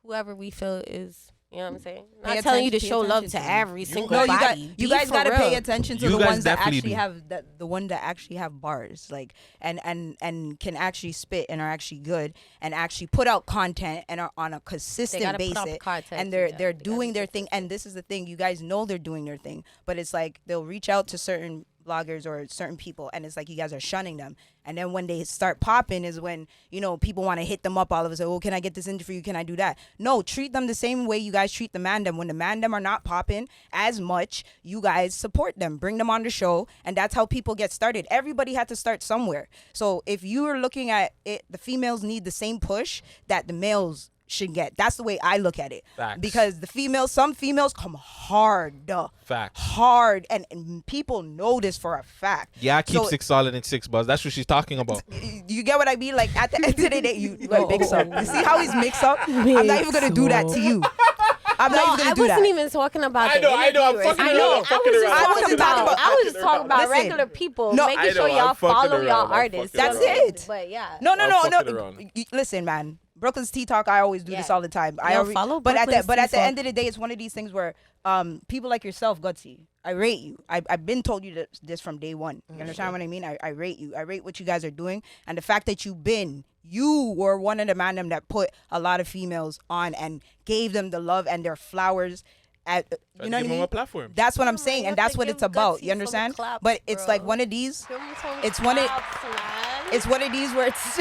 whoever we feel is. You know what I'm saying? Pay Not telling you to attention- show pay love attention to to them. every single No, body. you Be guys for got to pay real. attention to You the guys ones that definitely actually do. have the one that actually have bars, like and can actually spit and are actually good and actually put out content and are on a consistent gotta put out basis. content, And they're yeah. they're They gotta doing be their thing. And this is the thing, you guys know they're doing their thing, but it's like they'll reach out to certain bloggers or certain people, and it's like you guys are shunning them. And then when they start popping is when, you know, people want to hit them up all of a sudden. Oh, can I get this interview? Can I do that? No, treat them the same way you guys treat the mandem. When the mandem are not popping as much, you guys support them, bring them on the show, and that's how people get started. Everybody had to start somewhere. So if you are looking at it, the females need the same push that the males should get. That's the way I look at it. Facts. Because some females come hard. Facts. Hard, and people know this for a fact. Yeah, I keep So- 6 solid and 6 buzz. That's what she's talking about. You get what I mean? Like at the end of the day, you like mix up. You see how he's mix up? I'm not even gonna do that to you. I'm not even I gonna do wasn't that. even talking about I the know, I'm interviewers. fucking I around, know. I'm fucking I was around. just I wasn't talking about- I was just talking about Listen. regular people, No, making I sure know, y'all I'm fucking follow around, y'all I'm artists. fucking That's around. it. But yeah. No. I'm fucking around. Listen, man. Brooklyn's Tea Talk. I always do this Yeah. all the time. Yo, follow but at Brooklyn's the Tea end Talk. of the day, it's one of these things where people like yourself, Gutsy, I rate you. I've been told you this from day one. You understand what I mean? I rate you. I rate what you guys are doing, and the fact that you were one of the man them that put a lot of females on and gave them the love and their flowers. You know what I Give them mean? a platform. That's what I'm You saying, have and that's to what give it's about. Gutsy You some understand? claps, But it's like bro. one of these. Give me some It's one of- claps, man. It's one of these where it's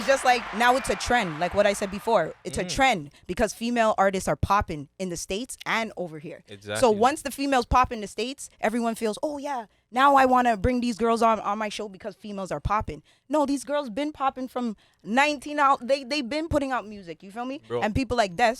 just like now it's a trend, like what I said before. It's a trend because female artists are popping in the States and over here. Exactly. So once the females pop in the States, everyone feels, oh yeah, now I want to bring these girls on my show because females are popping. No, these girls been popping from 19 out. They've been putting out music. You feel me? Bro. And people like Des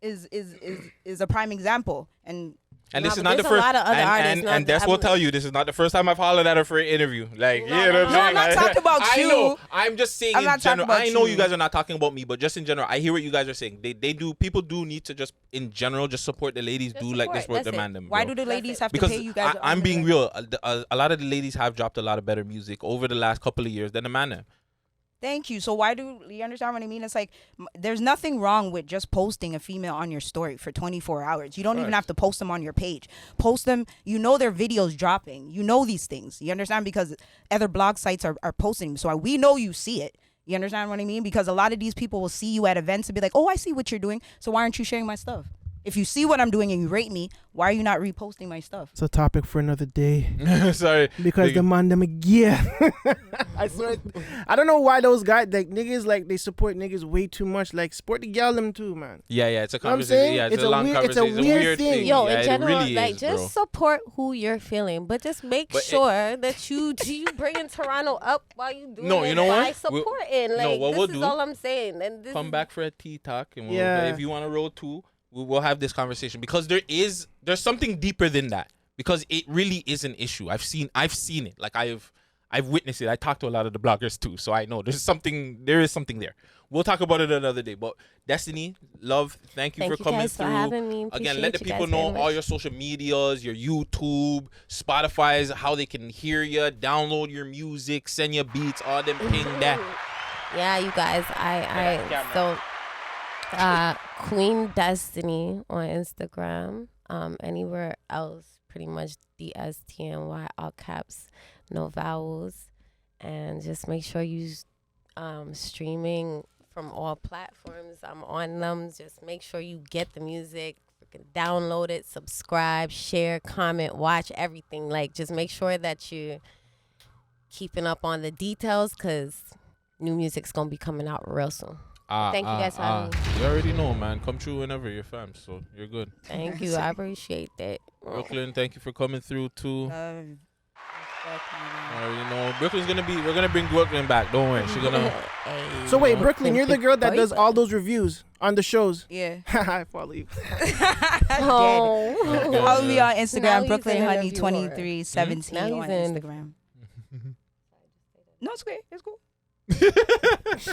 is a prime example. And Nah, this is but not the there's a first. lot of other artists, And Des will tell you this is not the first time I've hollered at her for an interview. Like, No, you know what I'm no, saying? I'm not talking about I you. know. I'm just saying I'm in not talking general. about I know you. you guys are not talking about me, but just in general, I hear what you guys are saying. They do. People do need to just in general just support the ladies. Just do like this support, work that's demand it. them. Why bro. do the ladies have to Because pay you guys? I'm being under- real. A lot of the ladies have dropped a lot of better music over the last couple of years than the man them. Thank you. So why do you understand what I mean? It's like there's nothing wrong with just posting a female on your story for 24 hours. You don't even have to post them on your page. Post them. You know their videos dropping. You know these things. You understand? Because other blog sites are posting them. So we know you see it. You understand what I mean? Because a lot of these people will see you at events and be like, oh, I see what you're doing. So why aren't you sharing my stuff? If you see what I'm doing and you rate me, why are you not reposting my stuff? It's a topic for another day. Sorry. Because the man them yeah. I swear, I don't know why those guys like niggas like they support niggas way too much. Like support the gal them too, man. Yeah, it's a You know what I'm conversation. saying? Yeah, it's It's a a long weird- it's a conversation. weird thing. Yo, Yeah, in general, it really like is, just bro. support who you're feeling, but just make But sure that you bringing Toronto up while you doing No, it you know by what? supporting. No, Like what this we'll is do, all I'm saying. And this Come is, back for a tea talk, and Yeah. if you want to roll too, we'll have this conversation because there's something deeper than that, because it really is an issue. I've seen it. Like I've witnessed it. I talked to a lot of the bloggers too, so I know there is something there. We'll talk about it another day. But Destiny, love, thank you for coming guys through. for having me. Again, let the Appreciate you people guys very know all much. your social medias, your YouTube, Spotify's, how they can hear you, download your music, send your beats, all them ping that. Yeah, you guys. Queen Destiny on Instagram. Anywhere else, pretty much DSTNY, all caps, no vowels, and just make sure you streaming from all platforms. I'm on them. Just make sure you get the music, freaking download it, subscribe, share, comment, watch everything. Like, just make sure that you're keeping up on the details, because new music's gonna be coming out real soon. Thank you guys for having me. You already know, man. Come through whenever you're fam, so you're good. Thank you. I appreciate that. Brooklyn, thank you for coming through too. Respect, I already know. We're gonna bring Brooklyn back. Don't worry. She's gonna. Hey, So wait, Brooklyn, you're the girl that does all those reviews on the shows. Yeah. I follow you. Oh. Follow me on Now Instagram, he's Brooklyn an Honey interviewer. 2317 Now on he's an Instagram. No, it's okay. It's cool.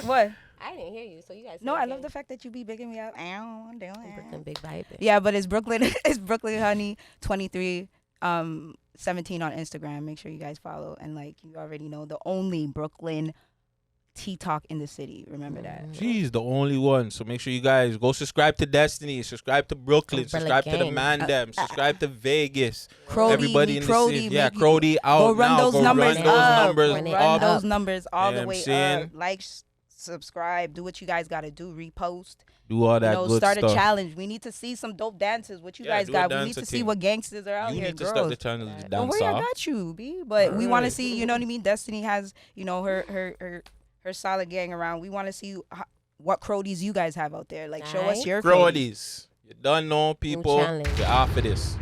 What? I didn't hear you, so you guys. No, I love the fact that you be bigging me up. Brooklyn big vibe. Yeah, but it's Brooklyn. It's Brooklyn Honey 23 17 on Instagram. Make sure you guys follow, and like you already know, the only Brooklyn Tea Talk in the city. Remember that. She's the only one. So make sure you guys go subscribe to Destiny, subscribe to Brooklyn, Umbrella subscribe to the gang. Mandem, subscribe to Vegas. Crodie, Everybody in the Crodie, city. Yeah, make you- Crodie out Go run now. those Go numbers run those up. numbers Run it Run up. those numbers all Yeah, the I'm way saying. up. Like, subscribe, do what you guys gotta do, repost. Do all that good Start stuff. a challenge. We need to see some dope dances. What you Yeah, guys do a got? We dance need to or see thing. what gangsters are out You here, need to girls. start the channel to Don't dance worry, I off. got you, B. But we want to Alright. see, you know what I mean? Destiny has, you know, her solid gang around. We want to see what Crodies you guys have out there. Like, show us Nice. your Crodies. Crodies. You done know, people. challenge. You're off of this.